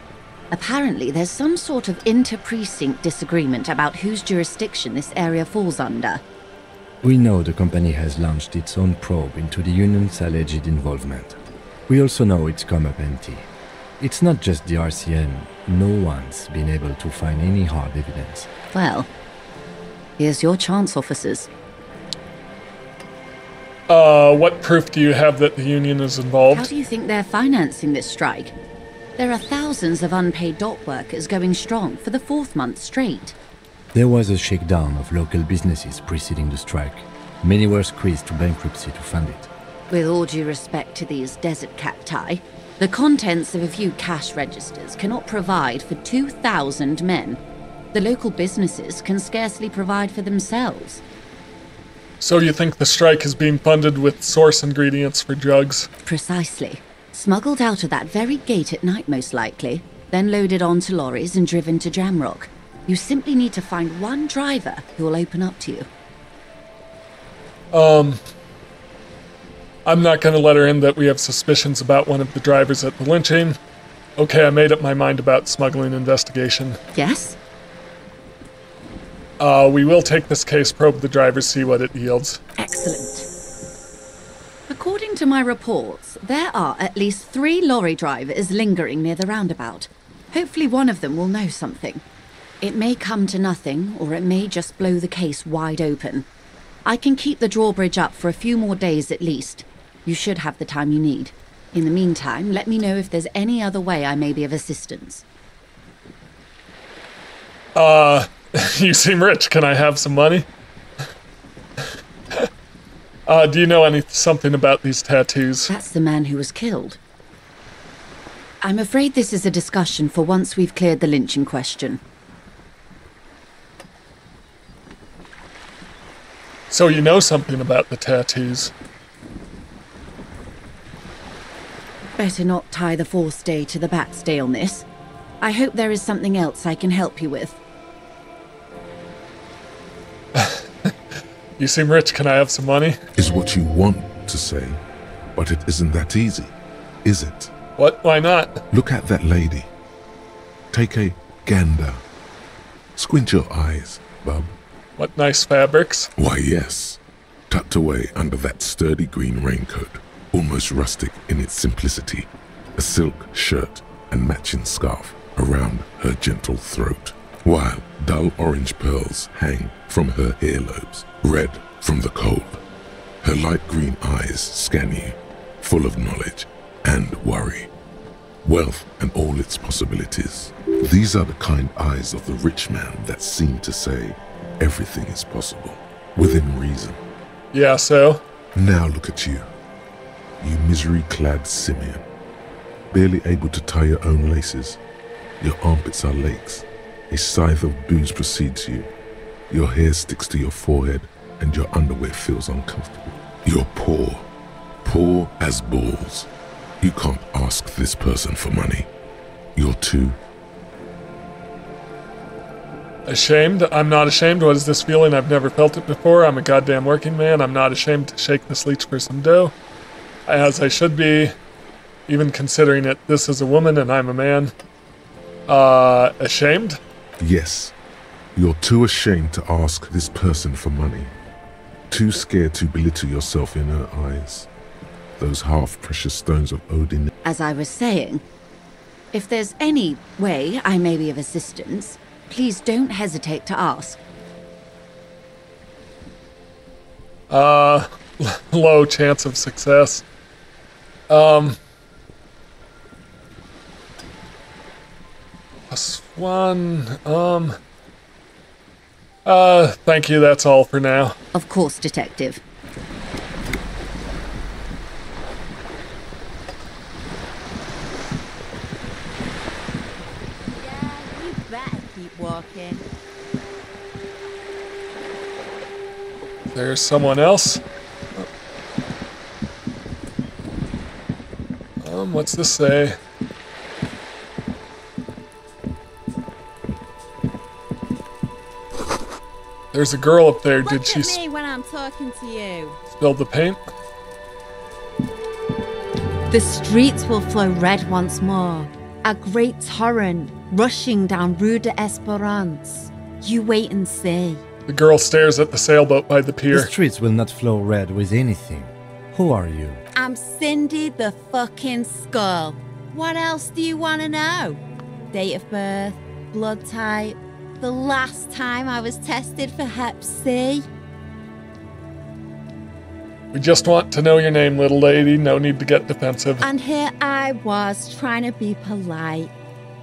Apparently, there's some sort of inter-precinct disagreement about whose jurisdiction this area falls under. We know the company has launched its own probe into the Union's alleged involvement. We also know it's come up empty. It's not just the RCM. No one's been able to find any hard evidence. Well, here's your chance, officers. What proof do you have that the Union is involved? How do you think they're financing this strike? There are thousands of unpaid dock workers going strong for the 4th month straight. There was a shakedown of local businesses preceding the strike. Many were squeezed to bankruptcy to fund it. With all due respect to these desert cacti, the contents of a few cash registers cannot provide for 2,000 men. The local businesses can scarcely provide for themselves. So you think the strike is being funded with source ingredients for drugs? Precisely. Smuggled out of that very gate at night, most likely, then loaded onto lorries and driven to Jamrock. You simply need to find one driver who will open up to you. I'm not going to let her in that we have suspicions about one of the drivers at the lynching. Okay, I made up my mind about smuggling investigation. Yes? We will take this case, probe the driver, see what it yields. Excellent. According to my reports, there are at least 3 lorry drivers lingering near the roundabout. Hopefully one of them will know something. It may come to nothing, or it may just blow the case wide open. I can keep the drawbridge up for a few more days at least. You should have the time you need. In the meantime, let me know if there's any other way I may be of assistance. You seem rich. Can I have some money? Do you know something about these tattoos? That's the man who was killed. I'm afraid this is a discussion for once we've cleared the lynching question. So you know something about the tattoos. Better not tie the forestay to the backstay on this. I hope there is something else I can help you with. You seem rich. Can I have some money? Is what you want to say, but it isn't that easy, is it? What? Why not? Look at that lady. Take a gander. Squint your eyes, bub. What nice fabrics. Why, yes. Tucked away under that sturdy green raincoat, almost rustic in its simplicity, a silk shirt and matching scarf around her gentle throat, while dull orange pearls hang from her earlobes, red from the cold. Her light green eyes scan you, full of knowledge and worry, wealth and all its possibilities. These are the kind eyes of the rich man that seem to say everything is possible, within reason. Yeah, so? Now look at you, you misery-clad simian, barely able to tie your own laces. Your armpits are lakes, a scythe of booze precedes you, your hair sticks to your forehead, and your underwear feels uncomfortable. You're poor, poor as balls. You can't ask this person for money. You're too... Ashamed? I'm not ashamed. What is this feeling? I've never felt it before. I'm a goddamn working man. I'm not ashamed to shake this leech for some dough. As I should be, even considering it. This is a woman and I'm a man. Ashamed? Yes. You're too ashamed to ask this person for money. Too scared to belittle yourself in her eyes. Those half-precious stones of Odin. As I was saying, if there's any way I may be of assistance, please don't hesitate to ask. Low chance of success. +1, thank you, that's all for now. Of course, Detective. Yeah, you better keep walking. There's someone else. What's this say? There's a girl up there. Did she Look at me when I'm talking to you. spill the paint? The streets will flow red once more. A great torrent rushing down Rue d'Espérance. You wait and see. The girl stares at the sailboat by the pier. The streets will not flow red with anything. Who are you? I'm Cindy the fucking Skull. What else do you want to know? Date of birth, blood type, the last time I was tested for Hep C. We just want to know your name, little lady. No need to get defensive. And here I was trying to be polite.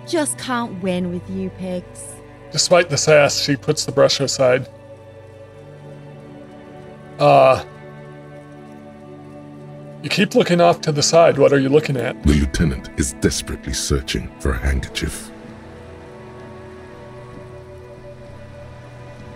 Just can't win with you pigs. Despite the sass, she puts the brush aside. You keep looking off to the side. What are you looking at? The lieutenant is desperately searching for a handkerchief.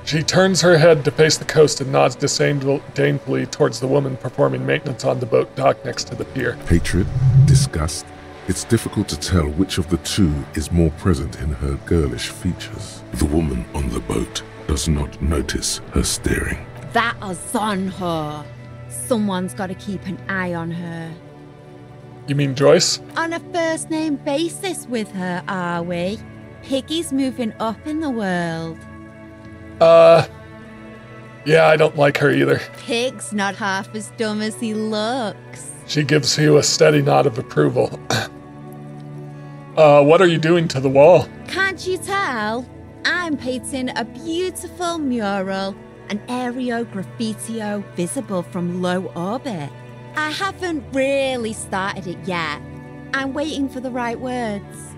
She turns her head to face the coast and nods disdainfully towards the woman performing maintenance on the boat dock next to the pier. Hatred, disgust. It's difficult to tell which of the two is more present in her girlish features. The woman on the boat does not notice her staring. That is on her. Someone's got to keep an eye on her. You mean Joyce? On a first name basis with her, are we? Piggy's moving up in the world. Yeah, I don't like her either. Pig's not half as dumb as he looks. She gives you a steady nod of approval. What are you doing to the wall? Can't you tell? I'm painting a beautiful mural, an aereo graffitio visible from low orbit. I haven't really started it yet. I'm waiting for the right words.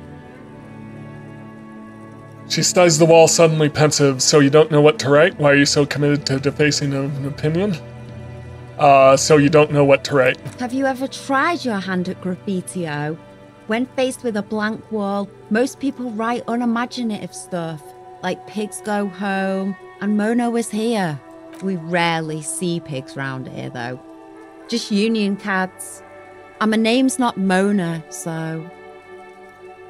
She studies the wall, suddenly pensive. So you don't know what to write? Why are you so committed to defacing an opinion? So you don't know what to write. Have you ever tried your hand at graffiti-o? When faced with a blank wall, most people write unimaginative stuff, like pigs go home and Mona was here. We rarely see pigs round here, though. Just union cads. And my name's not Mona, so...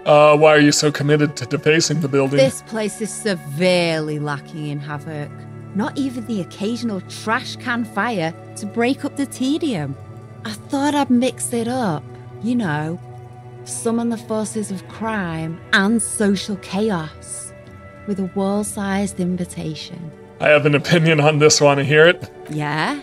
Why are you so committed to defacing the building? This place is severely lacking in havoc. Not even the occasional trash can fire to break up the tedium. I thought I'd mix it up, you know, summon the forces of crime and social chaos with a wall-sized invitation. I have an opinion on this. Want to hear it? Yeah?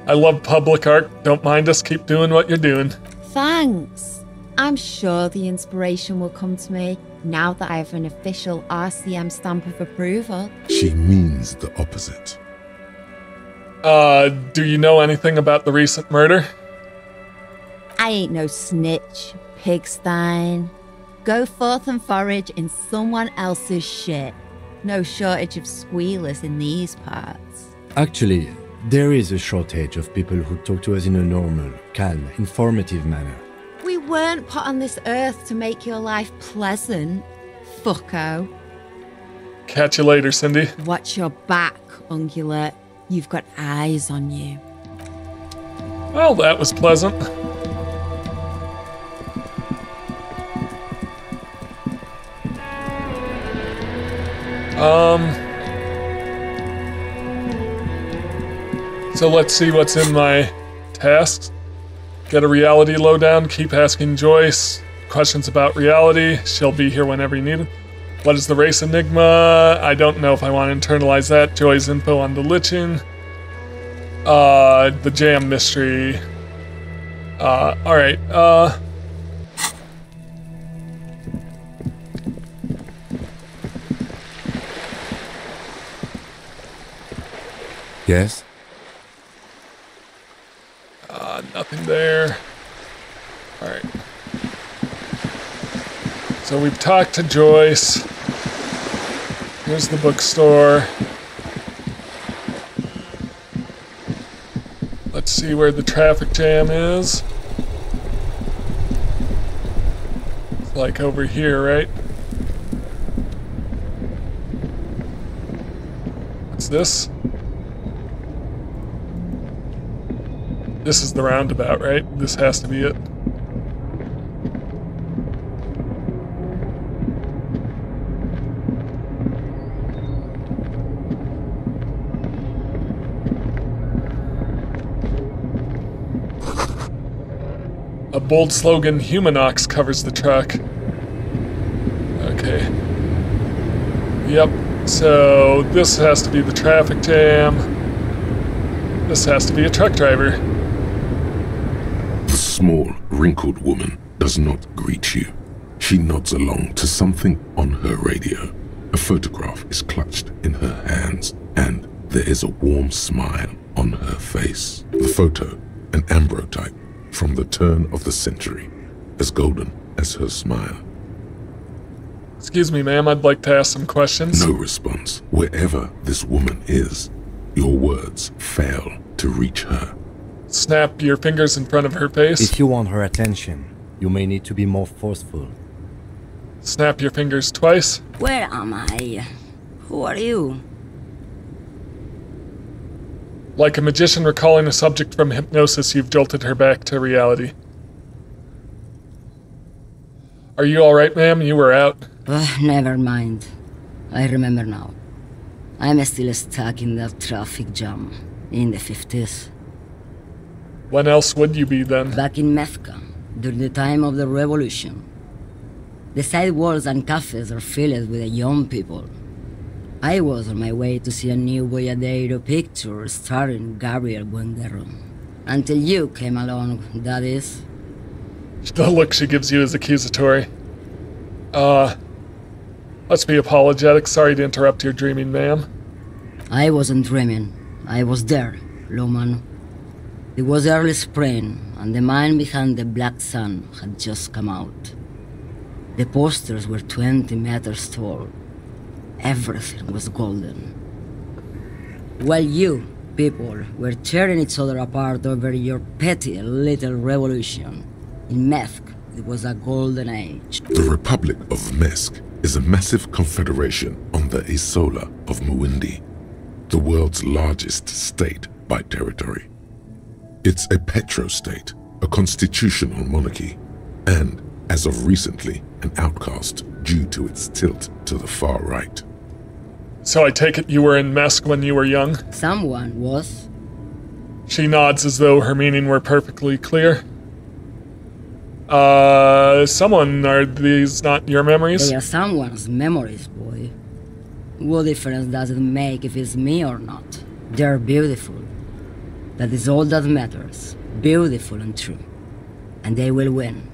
I love public art. Don't mind us. Keep doing what you're doing. Thanks. I'm sure the inspiration will come to me now that I have an official RCM stamp of approval. She means the opposite. Do you know anything about the recent murder? I ain't no snitch, pigstein. Go forth and forage in someone else's shit. No shortage of squealers in these parts. Actually, there is a shortage of people who talk to us in a normal, calm, informative manner. We weren't put on this earth to make your life pleasant, fucko. Catch you later, Cindy. Watch your back, ungulate. You've got eyes on you. Well, that was pleasant. So let's see what's in my tasks. Get a reality lowdown, keep asking Joyce questions about reality. She'll be here whenever you need it. What is the race enigma? I don't know if I want to internalize that. Joy's info on the Lichen. The jam mystery. Alright, Yes? nothing there. Alright. So we've talked to Joyce. Here's the bookstore. Let's see where the traffic jam is. It's like over here, right? What's this? This is the roundabout, right? This has to be it. A bold slogan, Humanox, covers the truck. Okay. Yep, so this has to be the traffic jam. This has to be a truck driver. The small, wrinkled woman does not greet you. She nods along to something on her radio. A photograph is clutched in her hands, and there is a warm smile on her face. The photo, an ambrotype from the turn of the century, as golden as her smile. Excuse me, ma'am, I'd like to ask some questions. No response. Wherever this woman is, your words fail to reach her. Snap your fingers in front of her face. If you want her attention, you may need to be more forceful. Snap your fingers twice. Where am I? Who are you? Like a magician recalling a subject from hypnosis, you've jolted her back to reality. Are you alright, ma'am? You were out. Never mind. I remember now. I'm still stuck in that traffic jam in the 50s. When else would you be then? Back in Mecca, during the time of the revolution. The sidewalks and cafes are filled with young people. I was on my way to see a new Boyadero picture starring Gabriel Buendero. Until you came along, that is. The look she gives you is accusatory. Let's be apologetic. Sorry to interrupt your dreaming, ma'am. I wasn't dreaming. I was there, Loman. It was early spring, and the mine behind the black sun had just come out. The posters were 20 meters tall. Everything was golden. While you, people, were tearing each other apart over your petty little revolution, in Methk, it was a golden age. The Republic of Mesk is a massive confederation on the Isola of Muindi, the world's largest state by territory. It's a petrostate, a constitutional monarchy, and, as of recently, an outcast due to its tilt to the far right. So I take it you were in Mesk when you were young? Someone was. She nods as though her meaning were perfectly clear. Someone, are these not your memories? They are someone's memories, boy. What difference does it make if it's me or not? They're beautiful. That is all that matters. Beautiful and true. And they will win.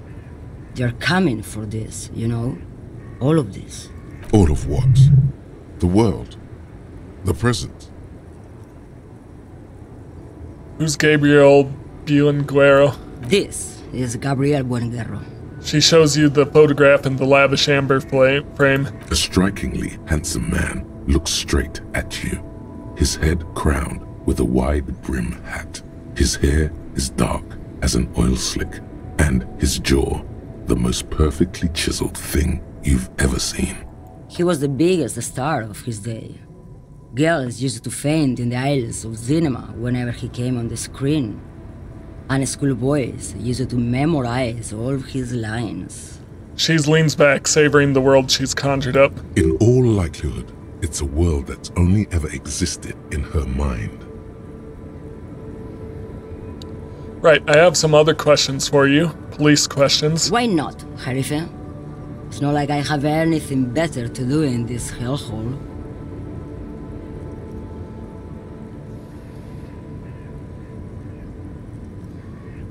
They're coming for this, you know? All of this. All of what? The world. The present. Who's Gabriel Buenguero? This is Gabriel Buenguero. She shows you the photograph in the lavish amber frame. A strikingly handsome man looks straight at you, his head crowned with a wide brim hat. His hair is dark as an oil slick, and his jaw the most perfectly chiseled thing you've ever seen. He was the biggest star of his day. Girls used to faint in the aisles of cinema whenever he came on the screen. And schoolboys used to memorize all of his lines. She leans back, savoring the world she's conjured up. In all likelihood, it's a world that's only ever existed in her mind. Right, I have some other questions for you. Police questions. Why not, Harife? It's not like I have anything better to do in this hellhole.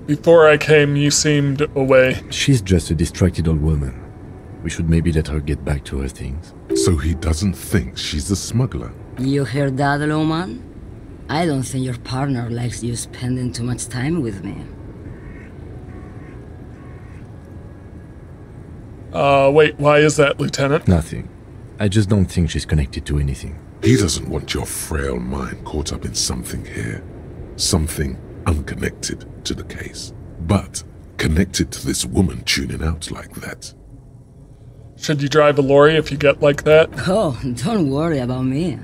Before I came, you seemed away. She's just a distracted old woman. We should maybe let her get back to her things. So he doesn't think she's a smuggler. You heard that, Loman? I don't think your partner likes you spending too much time with me. Wait, why is that, Lieutenant? Nothing. I just don't think she's connected to anything. He doesn't want your frail mind caught up in something here. Something unconnected to the case, but connected to this woman tuning out like that. Should you drive a lorry if you get like that? Oh, don't worry about me.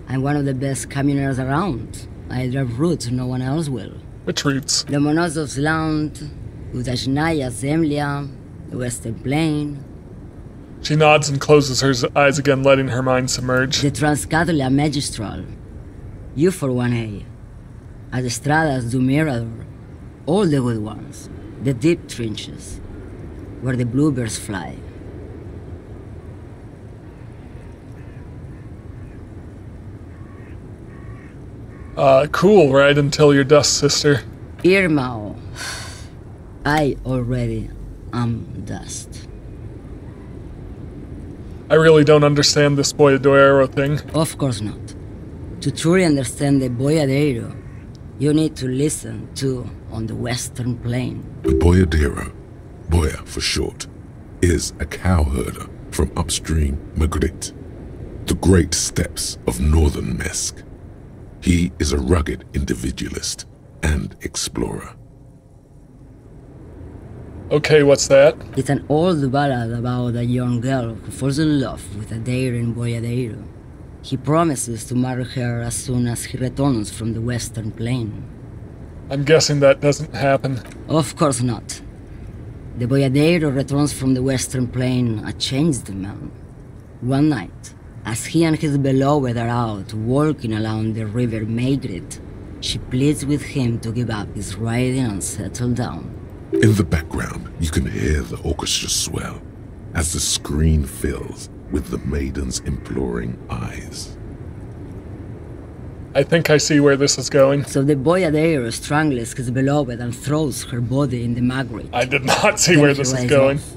I'm one of the best camioners around. I drive routes no one else will. Which routes? The Monosovsland, Udajnaya Zemlya, the Western Plain. She nods and closes her eyes again, letting her mind submerge. The Transcatolia Magistral. You for 1A. Adestradas do Mirador. All the good ones. The deep trenches. Where the bluebirds fly. Cool, right until your dust, sister. Irmao. I already am dust. I really don't understand this Boyadero thing. Of course not. To truly understand the Boyadero, you need to listen to On the Western Plain. The Boyadero, Boya for short, is a cowherder from upstream Magritte, the great steppes of northern Mesk. He is a rugged individualist and explorer. Okay, what's that? It's an old ballad about a young girl who falls in love with a daring Boyadero. He promises to marry her as soon as he returns from the Western Plain. I'm guessing that doesn't happen. Of course not. The Boyadero returns from the Western Plain a changed man. One night, as he and his beloved are out walking along the river Magritte, she pleads with him to give up his riding and settle down. In the background, you can hear the orchestra swell as the screen fills with the maiden's imploring eyes. I think I see where this is going. So the Boyadero strangles his beloved and throws her body in the Magritte. I did not see Then where he this is rides going. off,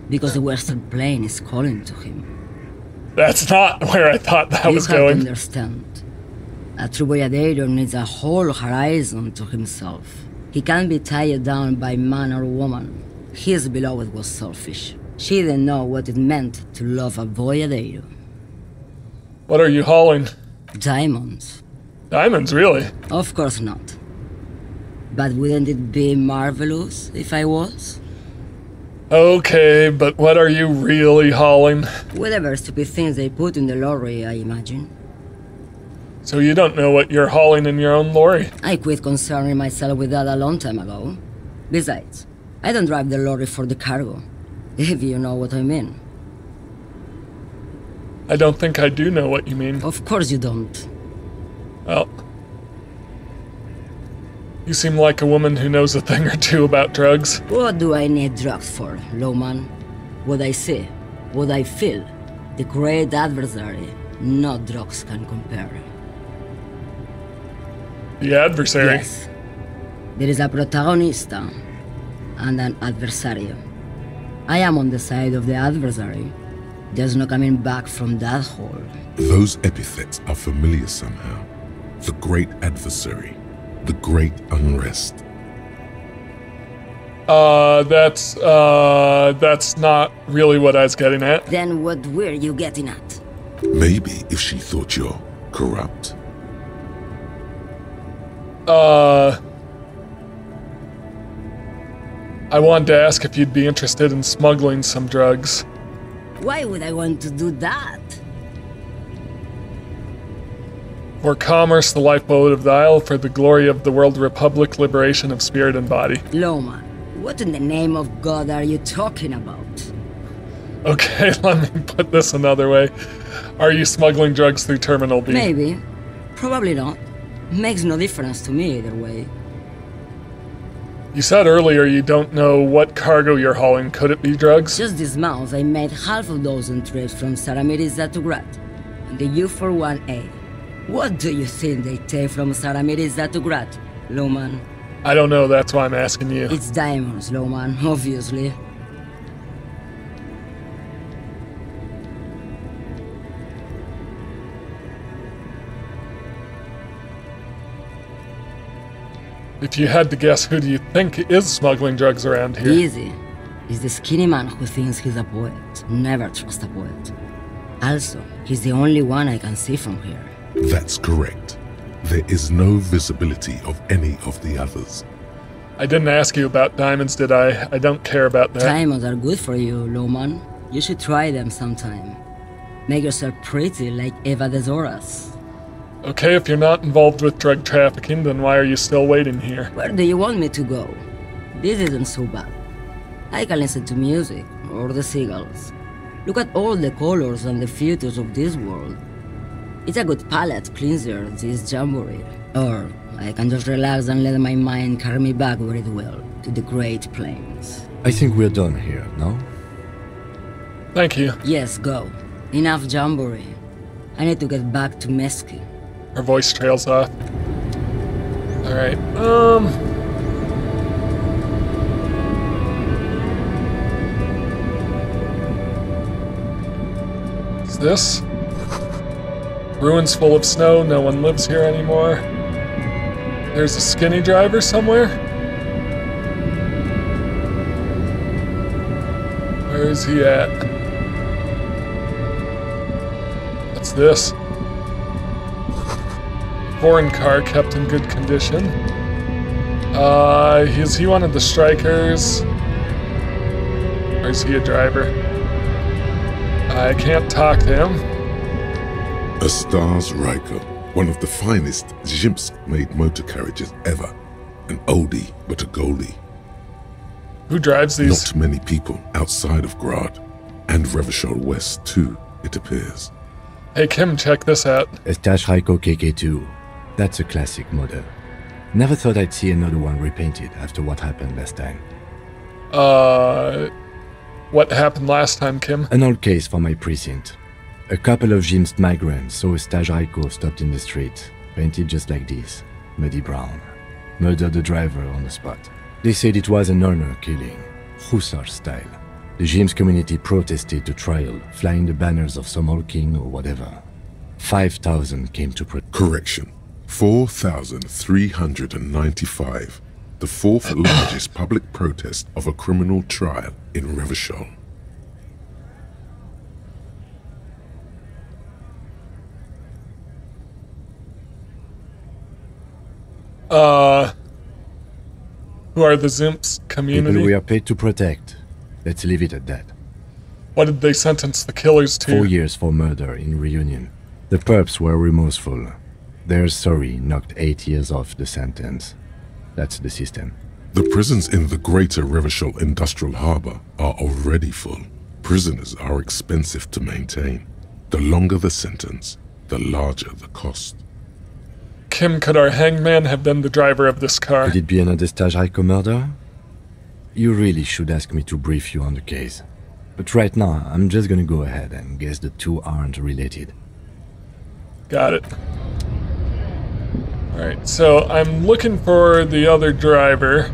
because the Western Plain is calling to him. That's not where I thought that was You have to going. understand. A true boyadero needs a whole horizon to himself. He can't be tied down by man or woman. His beloved was selfish. She didn't know what it meant to love a boyadero. What are you hauling? Diamonds. Diamonds, really? Of course not. But wouldn't it be marvelous if I was? Okay, but what are you really hauling? Whatever stupid things they put in the lorry, I imagine. So you don't know what you're hauling in your own lorry? I quit concerning myself with that a long time ago. Besides, I don't drive the lorry for the cargo, if you know what I mean. I don't think I do know what you mean. Of course you don't. Well, you seem like a woman who knows a thing or two about drugs. What do I need drugs for, lowman? What I see, what I feel. The great adversary, no drugs can compare. The adversary? Yes. There is a protagonista and an adversario. I am on the side of the adversary. There's no coming back from that hole. Those epithets are familiar somehow. The great adversary. The great unrest. That's not really what I was getting at. Then what were you getting at? Maybe if she thought you're corrupt. I wanted to ask if you'd be interested in smuggling some drugs. Why would I want to do that? For commerce, the lifeblood of the Isle, for the glory of the world republic, liberation of spirit and body. Loma, what in the name of God are you talking about? Okay, let me put this another way. Are you smuggling drugs through Terminal B? Maybe. Probably not. Makes no difference to me either way. You said earlier you don't know what cargo you're hauling. Could it be drugs? Just this month, I made half a dozen trips from Saramiriza to Grat, and the U41A. What do you think they take from Saramiriza to Grat, Loman? I don't know, that's why I'm asking you. It's diamonds, Loman, obviously. If you had to guess, who do you think is smuggling drugs around here? Easy. He's the skinny man who thinks he's a poet. Never trust a poet. Also, he's the only one I can see from here. That's correct. There is no visibility of any of the others. I didn't ask you about diamonds, did I? I don't care about that. Diamonds are good for you, Loman. You should try them sometime. Make yourself pretty like Eva de Zoras. Okay, if you're not involved with drug trafficking, then why are you still waiting here? Where do you want me to go? This isn't so bad. I can listen to music, or the seagulls. Look at all the colors and the futures of this world. It's a good palate cleanser, this jamboree. Or I can just relax and let my mind carry me back where it will, to the Great Plains. I think we're done here, no? Thank you. Yes, go. Enough jamboree. I need to get back to Mesky. Her voice trails off. Alright, What's this? Ruins full of snow, no one lives here anymore. There's a skinny driver somewhere? Where is he at? What's this? Foreign car kept in good condition. Is he one of the strikers? Or is he a driver? I can't talk to him. A Stars Riker, one of the finest Zhimsk-made motor carriages ever. An oldie, but a goldie. Who drives these? Not many people outside of Grad. And Revachol West, too, it appears. Hey Kim, check this out. A Stash Raiko KK2. That's a classic model. Never thought I'd see another one repainted after what happened last time. What happened last time, Kim? An old case for my precinct. A couple of Jim's migrants saw a Stash Raiko stopped in the street, painted just like this, muddy brown. Murdered the driver on the spot. They said it was an honor killing, Hussar style. The Jim's community protested to trial, flying the banners of some old king or whatever. 5,000 came to protest. Correction. 4,395, the fourth largest public protest of a criminal trial in Revachol. Who are the Zimps community? People we are paid to protect. Let's leave it at that. What did they sentence the killers to? 4 years for murder in Reunion. The perps were remorseful. Their sorry knocked 8 years off the sentence. That's the system. The prisons in the greater Revachol Industrial Harbor are already full. Prisoners are expensive to maintain. The longer the sentence, the larger the cost. Kim, could our hangman have been the driver of this car? Could it be another Stajajko murder? You really should ask me to brief you on the case. But right now, I'm just gonna go ahead and guess the two aren't related. Got it. Alright, so I'm looking for the other driver.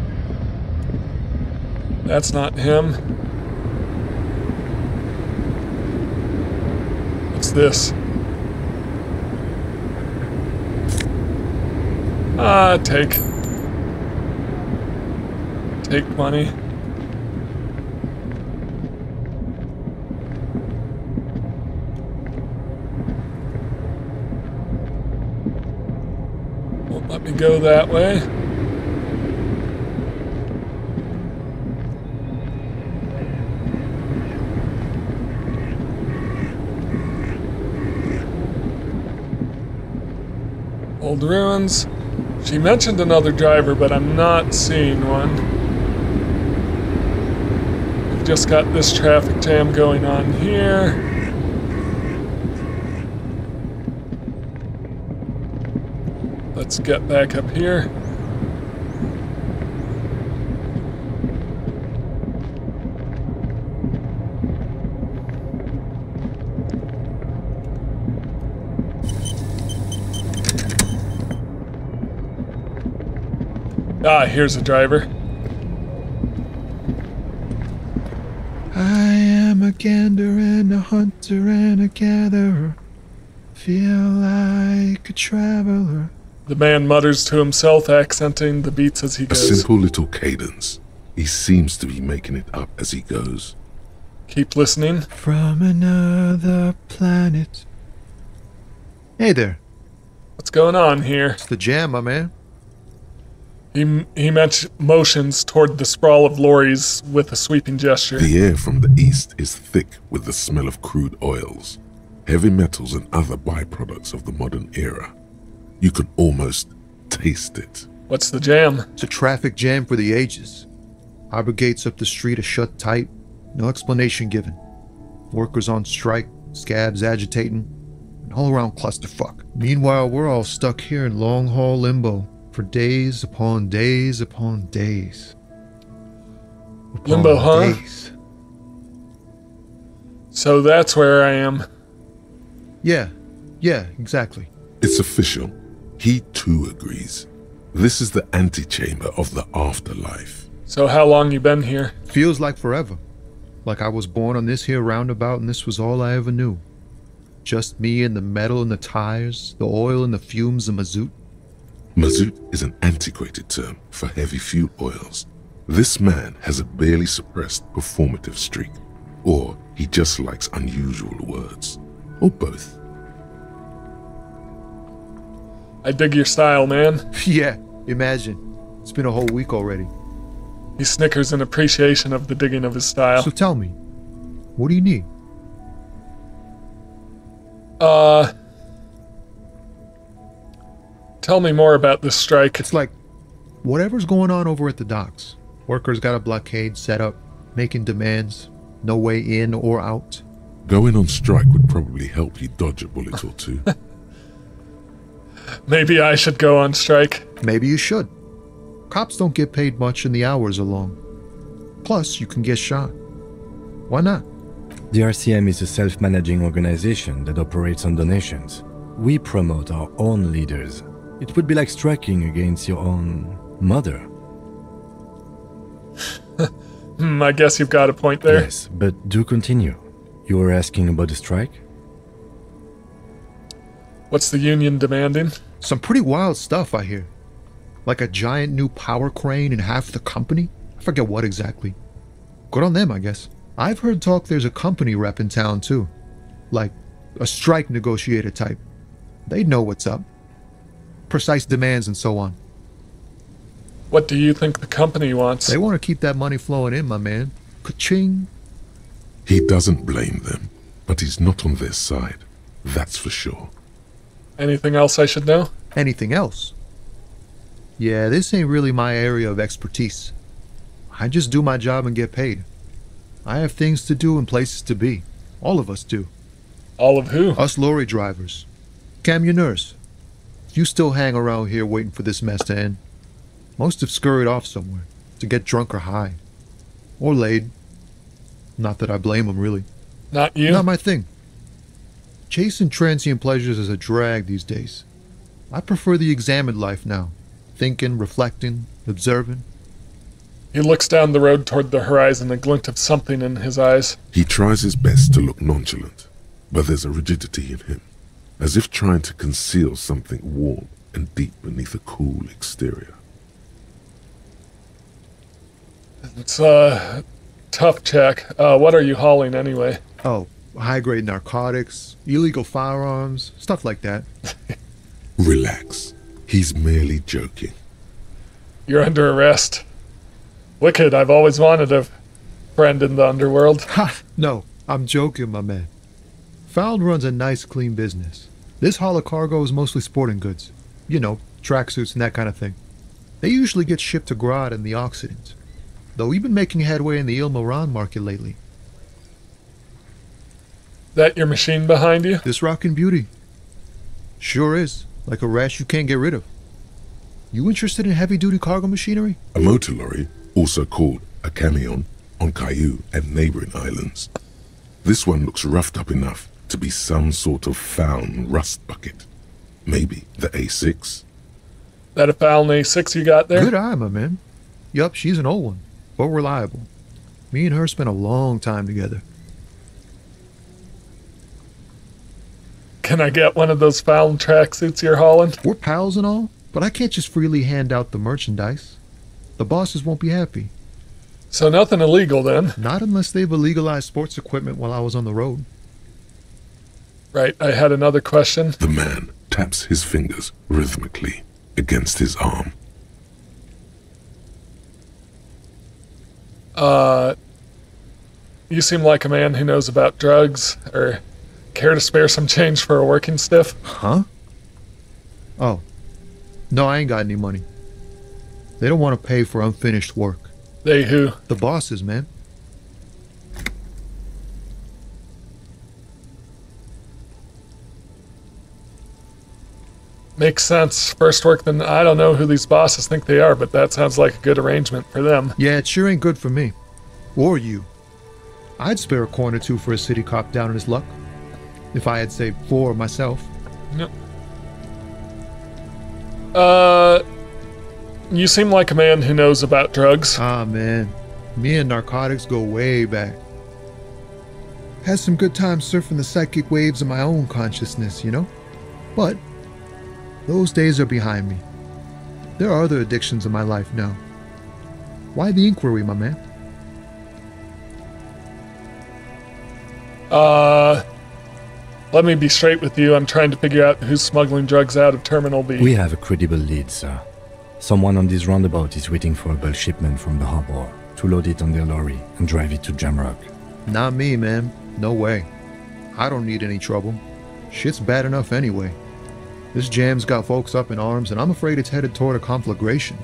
That's not him. What's this? Take money. Won't let me go that way. Old ruins. She mentioned another driver, but I'm not seeing one. We've just got this traffic jam going on here. Let's get back up here. Here's a driver. I am a gander and a hunter and a gatherer. Feel like a traveler. The man mutters to himself, accenting the beats as he A goes. simple little cadence. He seems to be making it up as he goes. Keep listening. From another planet. Hey there. What's going on here? It's the jam, my man. He motions toward the sprawl of lorries with a sweeping gesture. The air from the east is thick with the smell of crude oils, heavy metals and other byproducts of the modern era. You can almost taste it. What's the jam? It's a traffic jam for the ages. Harbor gates up the street are shut tight. No explanation given. Workers on strike, scabs agitating, an all-around clusterfuck. Meanwhile, we're all stuck here in long-haul limbo. For days upon days upon days. Limbo, huh? Days. So that's where I am. Yeah, exactly. It's official. He too agrees. This is the antechamber of the afterlife. So how long you been here? Feels like forever. Like I was born on this here roundabout and this was all I ever knew. Just me and the metal and the tires, the oil and the fumes of mazout. Mazout is an antiquated term for heavy fuel oils. This man has a barely suppressed performative streak, or he just likes unusual words, or both. I dig your style, man. Yeah, imagine. It's been a whole week already. He snickers in appreciation of the digging of his style. So tell me, what do you need? Tell me more about this strike. It's like whatever's going on over at the docks. Workers got a blockade set up, making demands, no way in or out. Going on strike would probably help you dodge a bullet or two. Maybe I should go on strike. Maybe you should. Cops don't get paid much and the hours are long. Plus, you can get shot. Why not? The RCM is a self-managing organization that operates on donations. We promote our own leaders. It would be like striking against your own mother. I guess you've got a point there. Yes, but do continue. You were asking about the strike? What's the union demanding? Some pretty wild stuff, I hear. Like a giant new power crane in half the company? I forget what exactly. Good on them, I guess. I've heard talk there's a company rep in town, too. Like a strike negotiator type. They'd know what's up. Precise demands and so on. What do you think the company wants? They want to keep that money flowing in, my man. Ka-ching. He doesn't blame them, but he's not on their side. That's for sure. Anything else I should know? Anything else? Yeah, this ain't really my area of expertise. I just do my job and get paid. I have things to do and places to be. All of us do. All of who? Us lorry drivers. Camionneurs. You still hang around here waiting for this mess to end. Most have scurried off somewhere to get drunk or high. Or laid. Not that I blame them, really. Not you? Not my thing. Chasing transient pleasures is a drag these days. I prefer the examined life now. Thinking, reflecting, observing. He looks down the road toward the horizon, a glint of something in his eyes. He tries his best to look nonchalant, but there's a rigidity in him, as if trying to conceal something warm and deep beneath a cool exterior. It's tough check. What are you hauling anyway? Oh, high-grade narcotics, illegal firearms, stuff like that. Relax. He's merely joking. You're under arrest. Wicked, I've always wanted a friend in the underworld. Ha! No, I'm joking, my man. Found runs a nice, clean business. This haul of cargo is mostly sporting goods. You know, tracksuits and that kind of thing. They usually get shipped to Grad and the Occident. Though we've been making headway in the Il Moran market lately. That your machine behind you? This rockin' beauty. Sure is. Like a rash you can't get rid of. You interested in heavy-duty cargo machinery? A motor lorry, also called a camion, on Caillou and neighboring islands. This one looks roughed up enough to be some sort of found rust bucket. Maybe the A6. That a foul A6 you got there? Good eye, my man. Yup, she's an old one, but reliable. Me and her spent a long time together. Can I get one of those foul tracksuits you're hauling? We're pals and all, but I can't just freely hand out the merchandise. The bosses won't be happy. So nothing illegal then? Not unless they've illegalized sports equipment while I was on the road. Right, I had another question. The man taps his fingers rhythmically against his arm. You seem like a man who knows about drugs, or care to spare some change for a working stiff? Huh? Oh. No, I ain't got any money. They don't want to pay for unfinished work. They who? The bosses, man. Makes sense. First work, then I don't know who these bosses think they are, but that sounds like a good arrangement for them. Yeah, it sure ain't good for me. Or you. I'd spare a coin or two for a city cop down on his luck. If I had, say, 4 myself. Yep. You seem like a man who knows about drugs. Ah, man. Me and narcotics go way back. Had some good times surfing the psychic waves of my own consciousness, you know? But those days are behind me. There are other addictions in my life now. Why the inquiry, my man? Let me be straight with you. I'm trying to figure out who's smuggling drugs out of Terminal B. We have a credible lead, sir. Someone on this roundabout is waiting for a bulk shipment from the harbor to load it on their lorry and drive it to Jamrock. Not me, man. No way. I don't need any trouble. Shit's bad enough anyway. This jam's got folks up in arms, and I'm afraid it's headed toward a conflagration.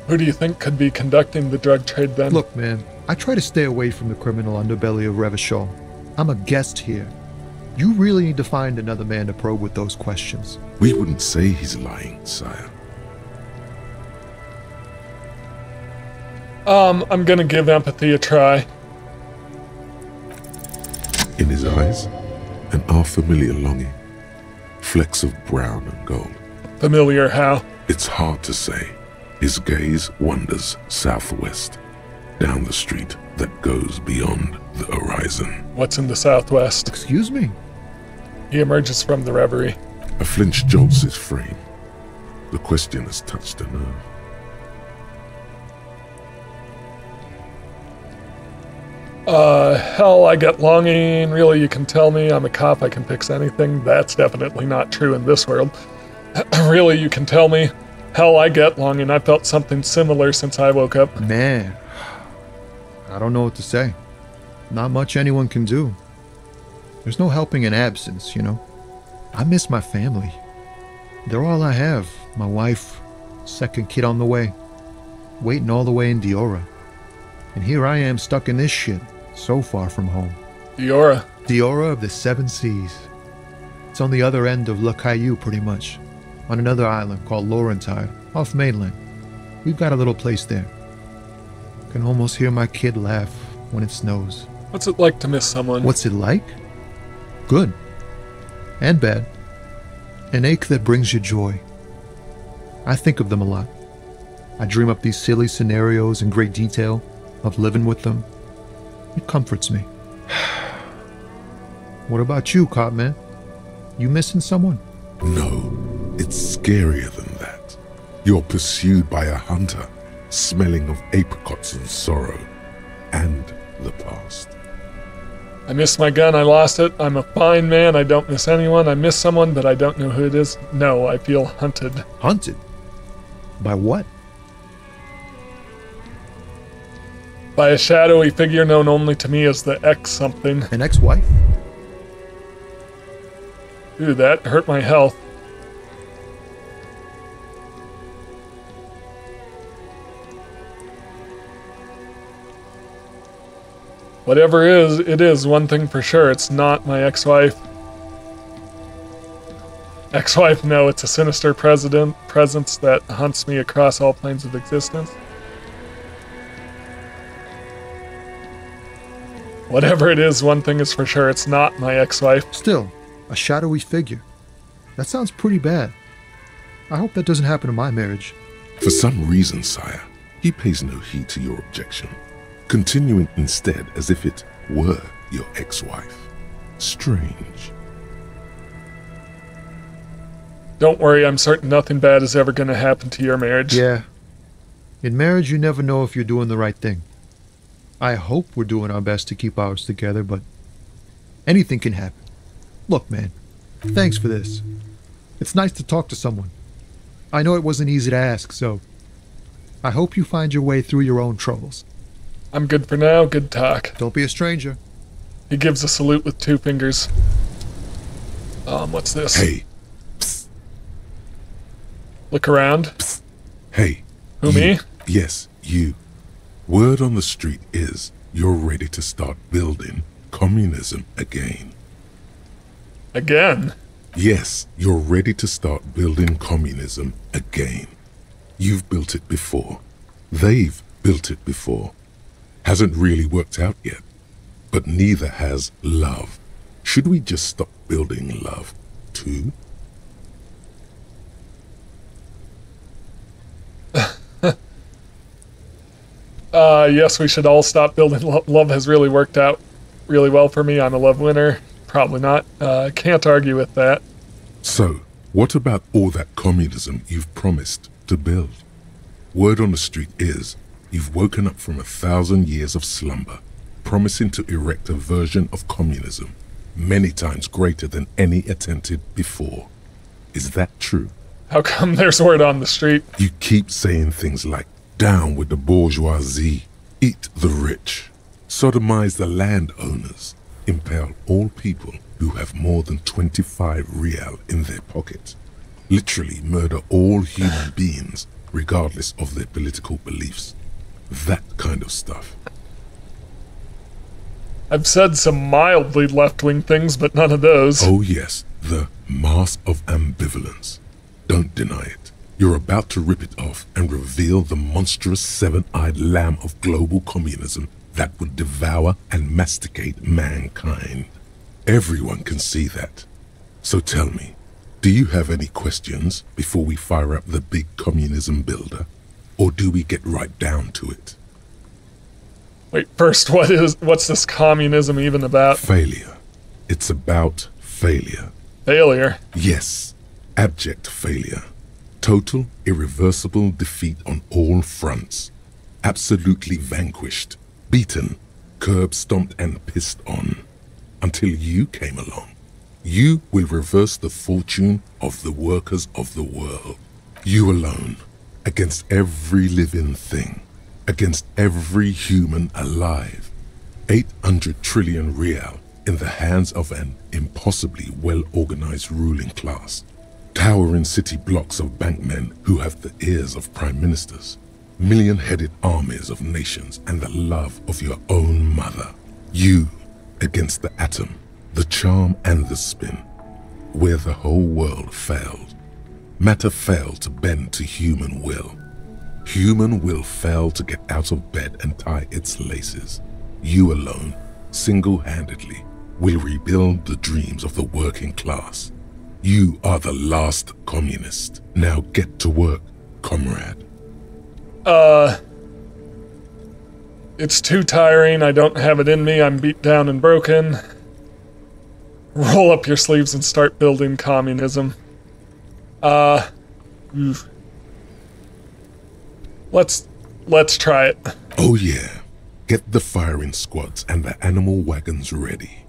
Who do you think could be conducting the drug trade then? Look, man, I try to stay away from the criminal underbelly of Revachol. I'm a guest here. You really need to find another man to probe with those questions. We wouldn't say he's lying, sire. I'm gonna give empathy a try. In his eyes, an unfamiliar longing. Flecks of brown and gold. Familiar how? It's hard to say. His gaze wanders southwest, down the street that goes beyond the horizon. What's in the southwest? Excuse me? He emerges from the reverie. A flinch jolts his frame. The question has touched a nerve. Hell, I get longing. Really, you can tell me I'm a cop, I can fix anything. That's definitely not true in this world. Really, you can tell me. Hell, I get longing. I felt something similar since I woke up. Man, I don't know what to say. Not much anyone can do. There's no helping in absence, you know. I miss my family. They're all I have. My wife, second kid on the way, waiting all the way in Diora. And here I am stuck in this shit, so far from home. Diora. Diora of the Seven Seas. It's on the other end of Le Caillou, pretty much, on another island called Laurentide, off mainland. We've got a little place there. Can almost hear my kid laugh when it snows. What's it like to miss someone? What's it like? Good. And bad. An ache that brings you joy. I think of them a lot. I dream up these silly scenarios in great detail of living with them. It comforts me. What about you, cop man? You missing someone? No, it's scarier than that. You're pursued by a hunter, smelling of apricots and sorrow, and the past. I miss my gun, I lost it. I'm a fine man, I don't miss anyone. I miss someone, but I don't know who it is. No, I feel hunted. Hunted? By what? By a shadowy figure known only to me as the X something. An ex-wife? Ooh, that hurt my health. Whatever it is one thing for sure. It's not my ex-wife. Ex-wife, no, it's a sinister presence that hunts me across all planes of existence. Whatever it is, one thing is for sure. It's not my ex-wife. Still, a shadowy figure. That sounds pretty bad. I hope that doesn't happen to my marriage. For some reason, sire, he pays no heed to your objection, continuing instead as if it were your ex-wife. Strange. Don't worry, I'm certain nothing bad is ever going to happen to your marriage. Yeah. In marriage, you never know if you're doing the right thing. I hope we're doing our best to keep ours together, but anything can happen. Look, man, thanks for this. It's nice to talk to someone. I know it wasn't easy to ask, so I hope you find your way through your own troubles. I'm good for now. Good talk. Don't be a stranger. He gives a salute with 2 fingers. What's this? Hey. Psst. Look around. Psst. Hey. Who, me? Yes, you. Word on the street is you're ready to start building communism again. Again? Yes, you're ready to start building communism again. You've built it before. They've built it before. Hasn't really worked out yet. But neither has love. Should we just stop building love, too? Yes, we should all stop building love has really worked out really well for me. I'm a love winner. Probably not. Can't argue with that. So, what about all that communism you've promised to build? Word on the street is you've woken up from 1,000 years of slumber, promising to erect a version of communism many times greater than any attempted before. Is that true? How come there's word on the street? You keep saying things like, down with the bourgeoisie, eat the rich, sodomize the landowners, impale all people who have more than 25 real in their pocket, literally murder all human beings regardless of their political beliefs. That kind of stuff. I've said some mildly left-wing things, but none of those. Oh yes, the mask of ambivalence. Don't deny it. You're about to rip it off and reveal the monstrous 7-eyed lamb of global communism that would devour and masticate mankind. Everyone can see that. So tell me, do you have any questions before we fire up the big communism builder? Or do we get right down to it? Wait, first, what's this communism even about? Failure. It's about failure. Failure? Yes. Abject failure. Total, irreversible defeat on all fronts. Absolutely vanquished. Beaten. Curb-stomped and pissed on. Until you came along. You will reverse the fortune of the workers of the world. You alone. Against every living thing. Against every human alive. 800 trillion real in the hands of an impossibly well-organized ruling class. Towering city blocks of bankmen who have the ears of prime ministers. Million-headed armies of nations and the love of your own mother. You against the atom, the charm and the spin. Where the whole world failed. Matter failed to bend to human will. Human will failed to get out of bed and tie its laces. You alone, single-handedly, will rebuild the dreams of the working class. You are the last communist. Now get to work, comrade. It's too tiring. I don't have it in me. I'm beat down and broken. Roll up your sleeves and start building communism. Let's try it. Oh yeah. Get the firing squads and the animal wagons ready.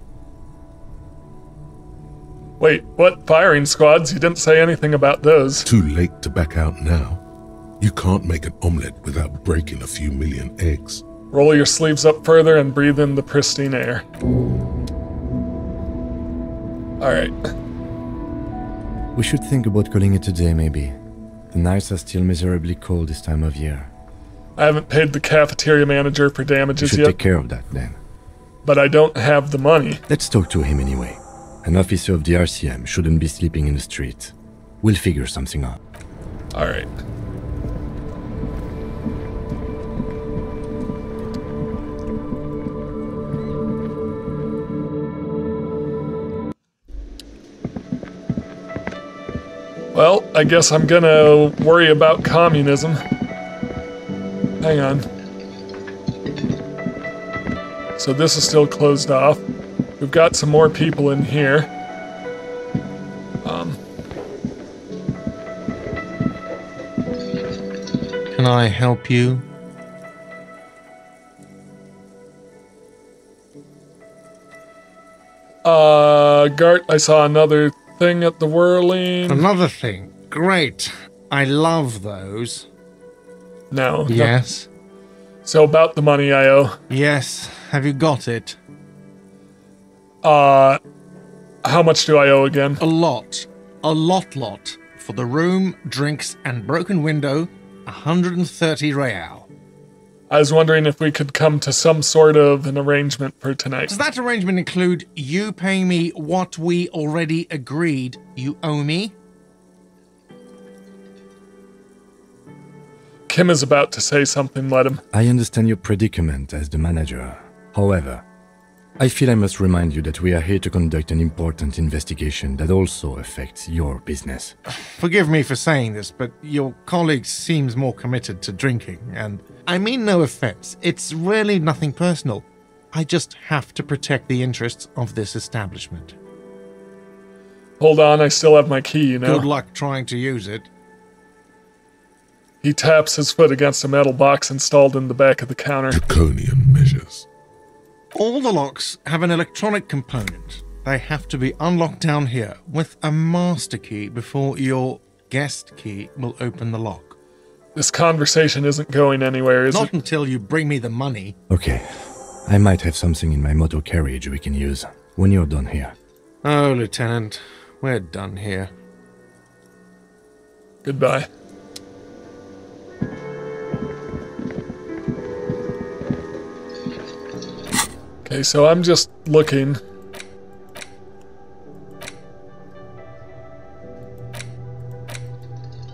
Wait, what firing squads? You didn't say anything about those. Too late to back out now. You can't make an omelette without breaking a few million eggs. Roll your sleeves up further and breathe in the pristine air. Alright. We should think about calling it a day, maybe. The nights are still miserably cold this time of year. I haven't paid the cafeteria manager for We damages should yet, take care of that then. but I don't have the money. Let's talk to him anyway. An officer of the RCM shouldn't be sleeping in the street. We'll figure something out. Alright. Well, I guess I'm gonna worry about communism. Hang on. So this is still closed off. We've got some more people in here. Can I help you? Gart, I saw another thing at the whirling. Another thing. Great. I love those. No. Yes. So about the money I owe. Yes. Have you got it? How much do I owe again? A lot. A lot. For the room, drinks, and broken window, 130 real. I was wondering if we could come to some sort of an arrangement for tonight. Does that arrangement include you paying me what we already agreed you owe me? Kim is about to say something, let him. I understand your predicament as the manager. However, I feel I must remind you that we are here to conduct an important investigation that also affects your business. Forgive me for saying this, but your colleague seems more committed to drinking, and I mean no offense. It's really nothing personal. I just have to protect the interests of this establishment. Hold on, I still have my key, you know. Good luck trying to use it. He taps his foot against a metal box installed in the back of the counter. Draconian measures. All the locks have an electronic component. They have to be unlocked down here with a master key before your guest key will open the lock. This conversation isn't going anywhere, is Not it? until you bring me the money. Okay, I might have something in my motor carriage we can use when you're done here. Oh, Lieutenant, we're done here. Goodbye. Okay, so I'm just looking.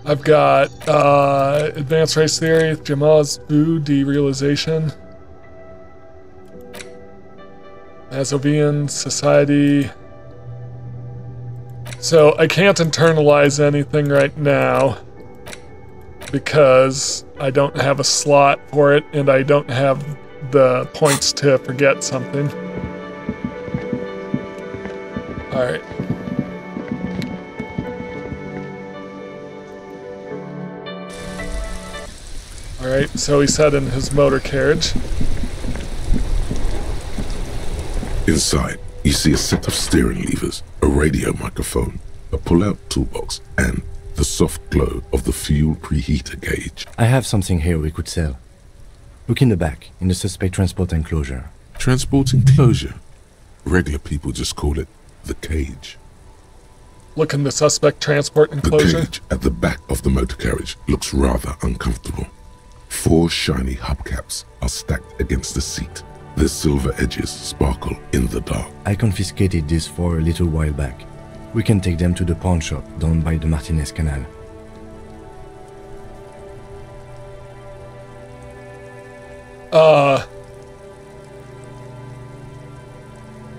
I've got advanced race theory, Jamal's food derealization, Mazovian society. So I can't internalize anything right now because I don't have a slot for it and I don't have the points to forget something. Alright. Alright, so he sat in his motor carriage. Inside, you see a set of steering levers, a radio microphone, a pull-out toolbox, and the soft glow of the fuel preheater gauge. I have something here we could sell. Look in the back, in the suspect transport enclosure. Transport enclosure? Regular people just call it the cage. Look in the suspect transport The enclosure. cage at the back of the motor carriage looks rather uncomfortable. 4 shiny hubcaps are stacked against the seat. Their silver edges sparkle in the dark. I confiscated these 4 a little while back. We can take them to the pawn shop down by the Martinez Canal.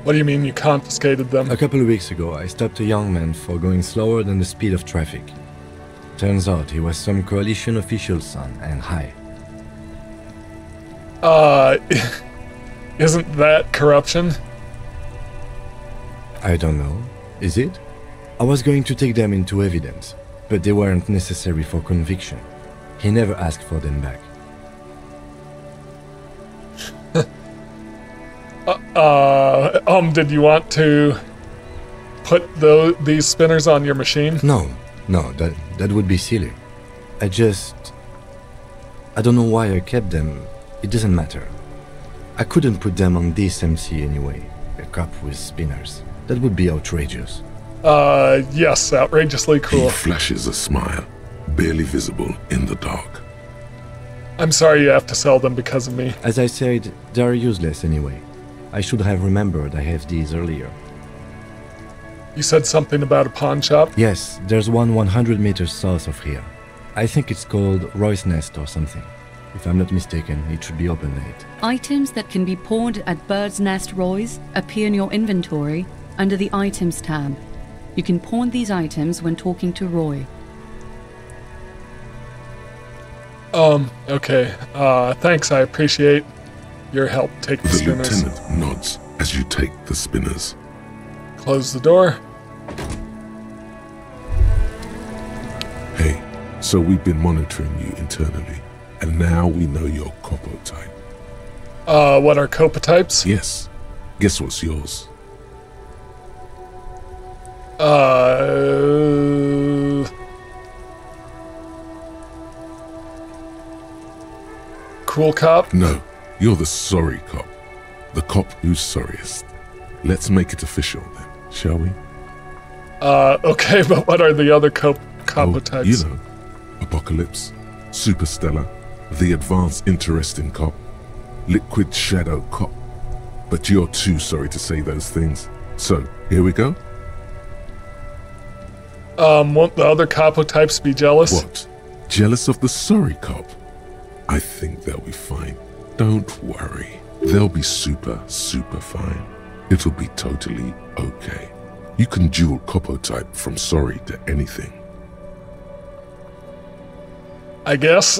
What do you mean you confiscated them? A couple of weeks ago, I stopped a young man for going slower than the speed of traffic. Turns out he was some coalition official's son and high. Isn't that corruption? I don't know. Is it? I was going to take them into evidence, but they weren't necessary for conviction. He never asked for them back. Did you want to put these spinners on your machine? No, that would be silly. I don't know why I kept them. It doesn't matter. I couldn't put them on this MC anyway. A cop with spinners. That would be outrageous. Yes, outrageously He cruel. flashes a smile, barely visible in the dark. I'm sorry you have to sell them because of me. As I said, they are useless anyway. I should have remembered I have these earlier. You said something about a pawn shop? Yes, there's one 100 meters south of here. I think it's called Roy's Nest or something. If I'm not mistaken, it should be open late. Items that can be pawned at Bird's Nest Roy's appear in your inventory under the Items tab. You can pawn these items when talking to Roy. Okay. Thanks, I appreciate your help. Take the The spinners. lieutenant nods as you take the spinners. Close the door. Hey, so we've been monitoring you internally, and now we know your Copo type. What are copotypes? Yes. Guess what's yours? Cool cop? No, you're the sorry cop. The cop who's sorriest. Let's make it official then, shall we? Okay, but what are the other copotypes? You know, Apocalypse, Superstellar, the Advanced Interesting Cop, Liquid Shadow Cop. But you're too sorry to say those things. So, here we go? Won't the other copotypes be jealous? What? Jealous of the sorry cop? I think they'll be fine. Don't worry. They'll be super fine. It'll be totally okay. You can dual Copo type from sorry to anything. I guess.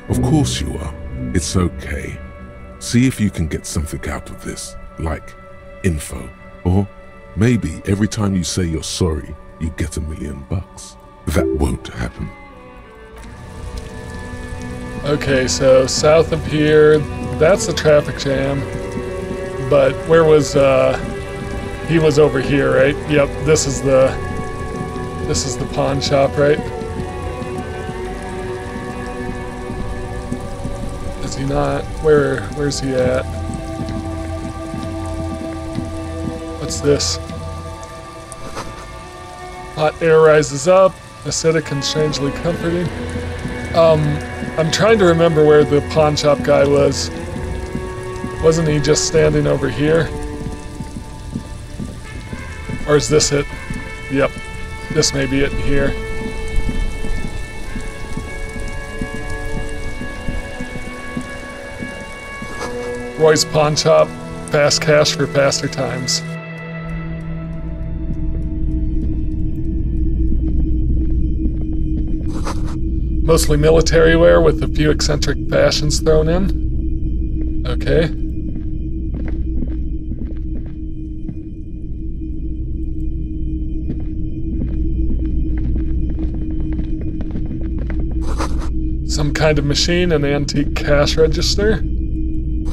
Of course you are. It's okay. See if you can get something out of this, like info. Or maybe every time you say you're sorry, you get $1 million. That won't happen. Okay, so south of here, that's the traffic jam. But where was, he was over here, right? Yep, this is the pawn shop, right? Is he not? Where's he at? What's this? Hot air rises up, acidic and strangely comforting. I'm trying to remember where the pawn shop guy was. Wasn't he just standing over here? Or is this it? Yep, this may be it here. Roy's Pawn Shop, fast cash for faster times. Mostly military wear with a few eccentric fashions thrown in. Okay. Some kind of machine, an antique cash register. In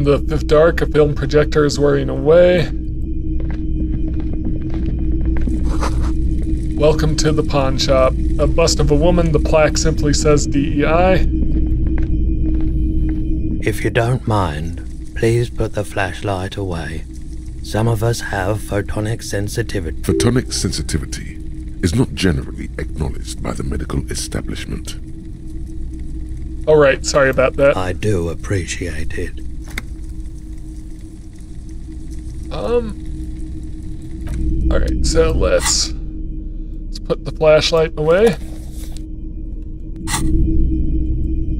the fifth dark, a film projector is whirring away. Welcome to the pawn shop. A bust of a woman, the plaque simply says DEI. If you don't mind, please put the flashlight away. Some of us have photonic sensitivity. Photonic sensitivity is not generally acknowledged by the medical establishment. Alright, sorry about that. I do appreciate it. Alright, so let's put the flashlight away.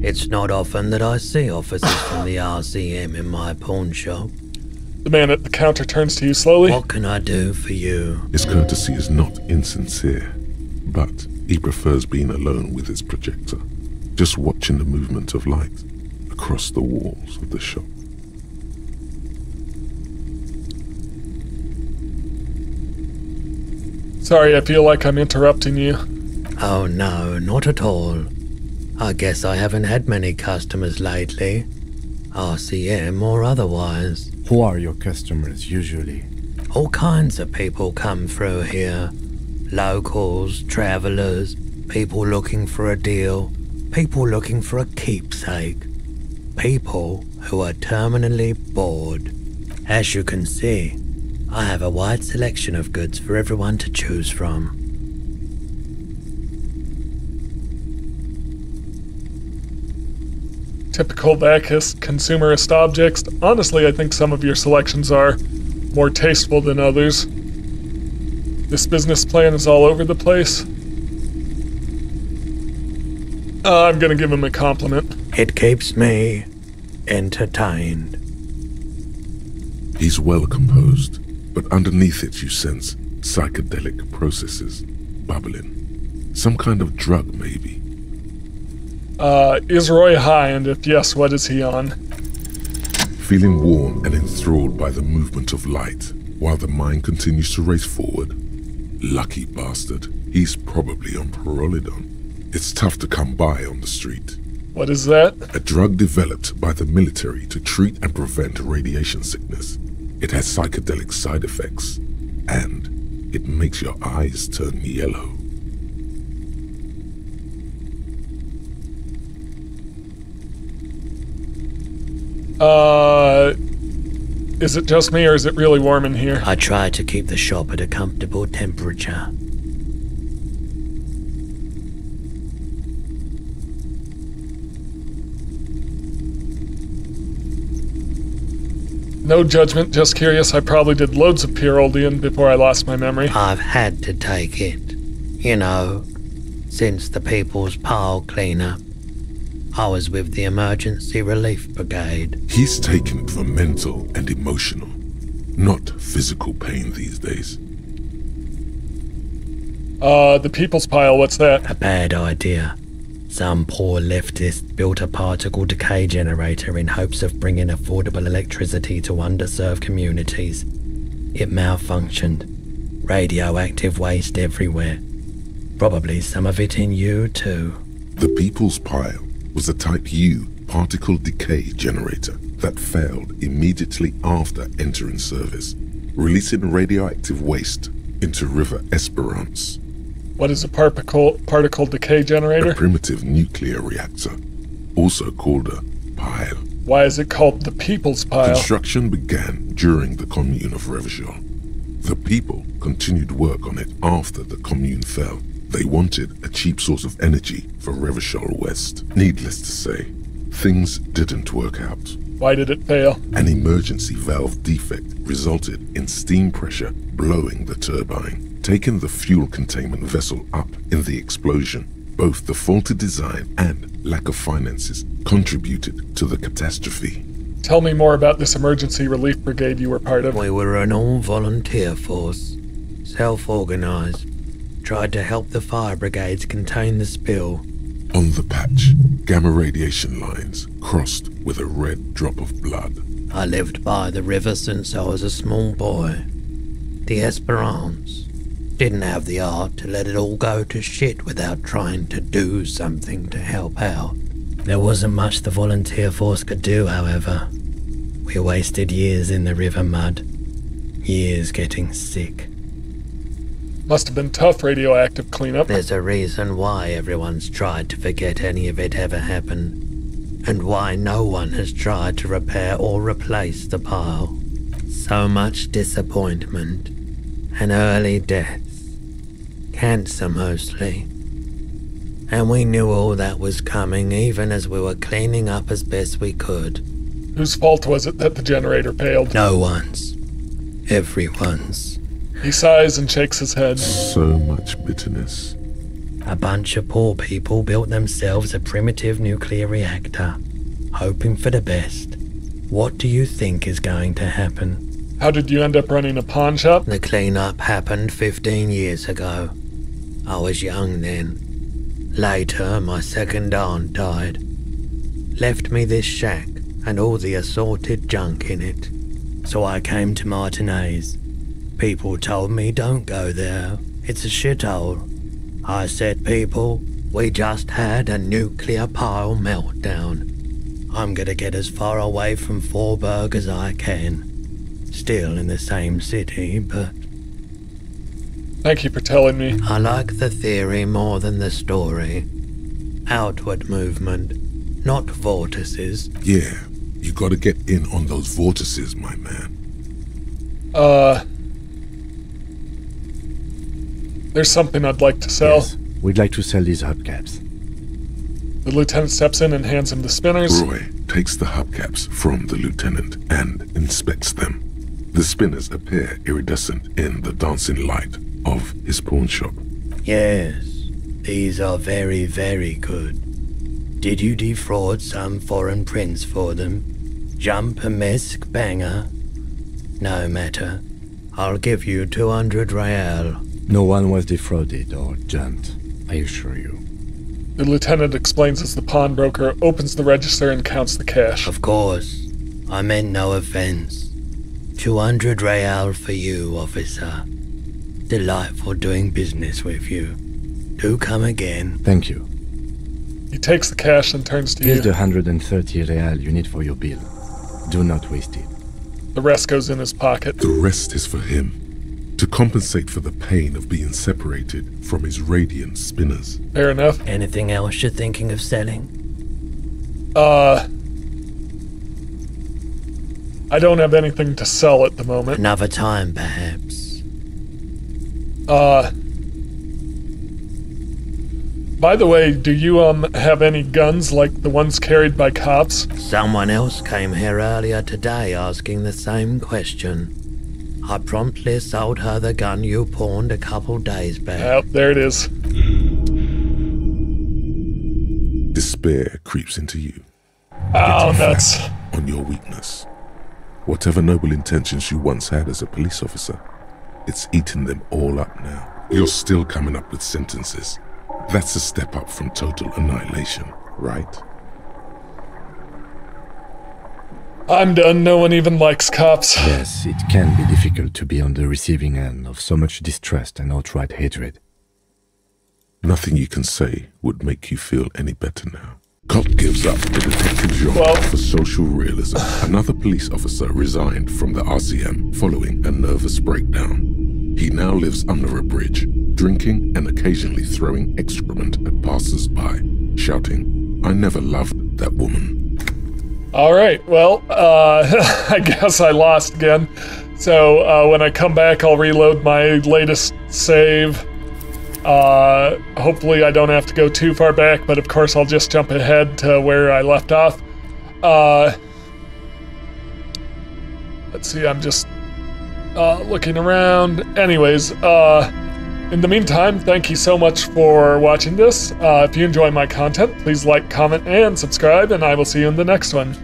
It's not often that I see officers from the RCM in my pawn shop. The man at the counter turns to you slowly. What can I do for you? His courtesy is not insincere, but he prefers being alone with his projector, just watching the movement of light across the walls of the shop. Sorry, I feel like I'm interrupting you. Oh no, not at all. I guess I haven't had many customers lately, RCM or otherwise. Who are your customers usually? All kinds of people come through here. Locals, travelers, people looking for a deal, people looking for a keepsake, people who are terminally bored. As you can see, I have a wide selection of goods for everyone to choose from. Typical Vacus consumerist objects. Honestly, I think some of your selections are more tasteful than others. This business plan is all over the place. I'm gonna give him a compliment. It keeps me entertained. He's well composed, but underneath it you sense psychedelic processes bubbling. Some kind of drug, maybe. Is Roy high, and if yes, what is he on? Feeling warm and enthralled by the movement of light, while the mind continues to race forward. Lucky bastard, he's probably on Parolidon. It's tough to come by on the street. What is that? A drug developed by the military to treat and prevent radiation sickness. It has psychedelic side effects, and it makes your eyes turn yellow. Is it just me or is it really warm in here? I try to keep the shop at a comfortable temperature. No judgment, just curious. I probably did loads of Pyrroldian before I lost my memory. I've had to take it. You know, since the People's Pile cleanup. I was with the Emergency Relief Brigade. He's taken it for mental and emotional, not physical pain these days. The People's Pile, what's that? A bad idea. Some poor leftist built a particle decay generator in hopes of bringing affordable electricity to underserved communities. It malfunctioned. Radioactive waste everywhere. Probably some of it in you too. The People's Pile was a Type U particle decay generator that failed immediately after entering service, releasing radioactive waste into River Esperance. What is a particle decay generator? A primitive nuclear reactor, also called a pile. Why is it called the People's Pile? Construction began during the Commune of Revachol. The people continued work on it after the Commune fell. They wanted a cheap source of energy for Revachol West. Needless to say, things didn't work out. Why did it fail? An emergency valve defect resulted in steam pressure blowing the turbine, taking the fuel containment vessel up in the explosion. Both the faulty design and lack of finances contributed to the catastrophe. Tell me more about this emergency relief brigade you were part of. We were an all-volunteer force, self-organized. Tried to help the fire brigades contain the spill. On the patch, gamma radiation lines crossed with a red drop of blood. I lived by the river since I was a small boy. The Esperance. Didn't have the heart to let it all go to shit without trying to do something to help out. There wasn't much the volunteer force could do, however. We wasted years in the river mud. Years getting sick. Must have been tough radioactive cleanup. There's a reason why everyone's tried to forget any of it ever happened. And why no one has tried to repair or replace the pile. So much disappointment. And early deaths. Cancer mostly. And we knew all that was coming even as we were cleaning up as best we could. Whose fault was it that the generator failed? No one's. Everyone's. He sighs and shakes his head. So much bitterness. A bunch of poor people built themselves a primitive nuclear reactor, hoping for the best. What do you think is going to happen? How did you end up running a pawn shop? The cleanup happened 15 years ago. I was young then. Later, my second aunt died. Left me this shack and all the assorted junk in it. So I came to Martinez. People told me don't go there. It's a shithole. I said, people, we just had a nuclear pile meltdown. I'm gonna get as far away from Forburg as I can. Still in the same city, but... Thank you for telling me. I like the theory more than the story. Outward movement, not vortices. Yeah, you gotta get in on those vortices, my man. There's something I'd like to sell. Yes, we'd like to sell these hubcaps. The lieutenant steps in and hands him the spinners. Roy takes the hubcaps from the lieutenant and inspects them. The spinners appear iridescent in the dancing light of his pawn shop. Yes, these are very, very good. Did you defraud some foreign prince for them? Jump-a-mesque banger? No matter. I'll give you 200 real. No one was defrauded or jumped, I assure you. The lieutenant explains as the pawnbroker opens the register and counts the cash. Of course. I meant no offense. 200 real for you, officer. Delightful doing business with you. Do come again. Thank you. He takes the cash and turns to Here's you. the 130 real you need for your bill. Do not waste it. The rest goes in his pocket. The rest is for him, to compensate for the pain of being separated from his radiant spinners. Fair enough. Anything else you're thinking of selling? I don't have anything to sell at the moment. Another time, perhaps. By the way, do you, have any guns like the ones carried by cops? Someone else came here earlier today asking the same question. I promptly sold her the gun you pawned a couple days back. Oh, there it is. Despair creeps into you. Oh, nuts. On your weakness. Whatever noble intentions you once had as a police officer, it's eaten them all up now. You're still coming up with sentences. That's a step up from total annihilation, right? I'm done. No one even likes cops. Yes, it can be difficult to be on the receiving end of so much distrust and outright hatred. Nothing you can say would make you feel any better now. Cop gives up the detective genre Well- for social realism. Another police officer resigned from the RCM following a nervous breakdown. He now lives under a bridge, drinking and occasionally throwing excrement at passers-by, shouting, "I never loved that woman." All right, well, I guess I lost again. So when I come back, I'll reload my latest save. Hopefully I don't have to go too far back, but of course I'll just jump ahead to where I left off. Let's see, I'm just looking around. Anyways, in the meantime, thank you so much for watching this. If you enjoy my content, please like, comment, and subscribe, and I will see you in the next one.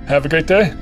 Have a great day.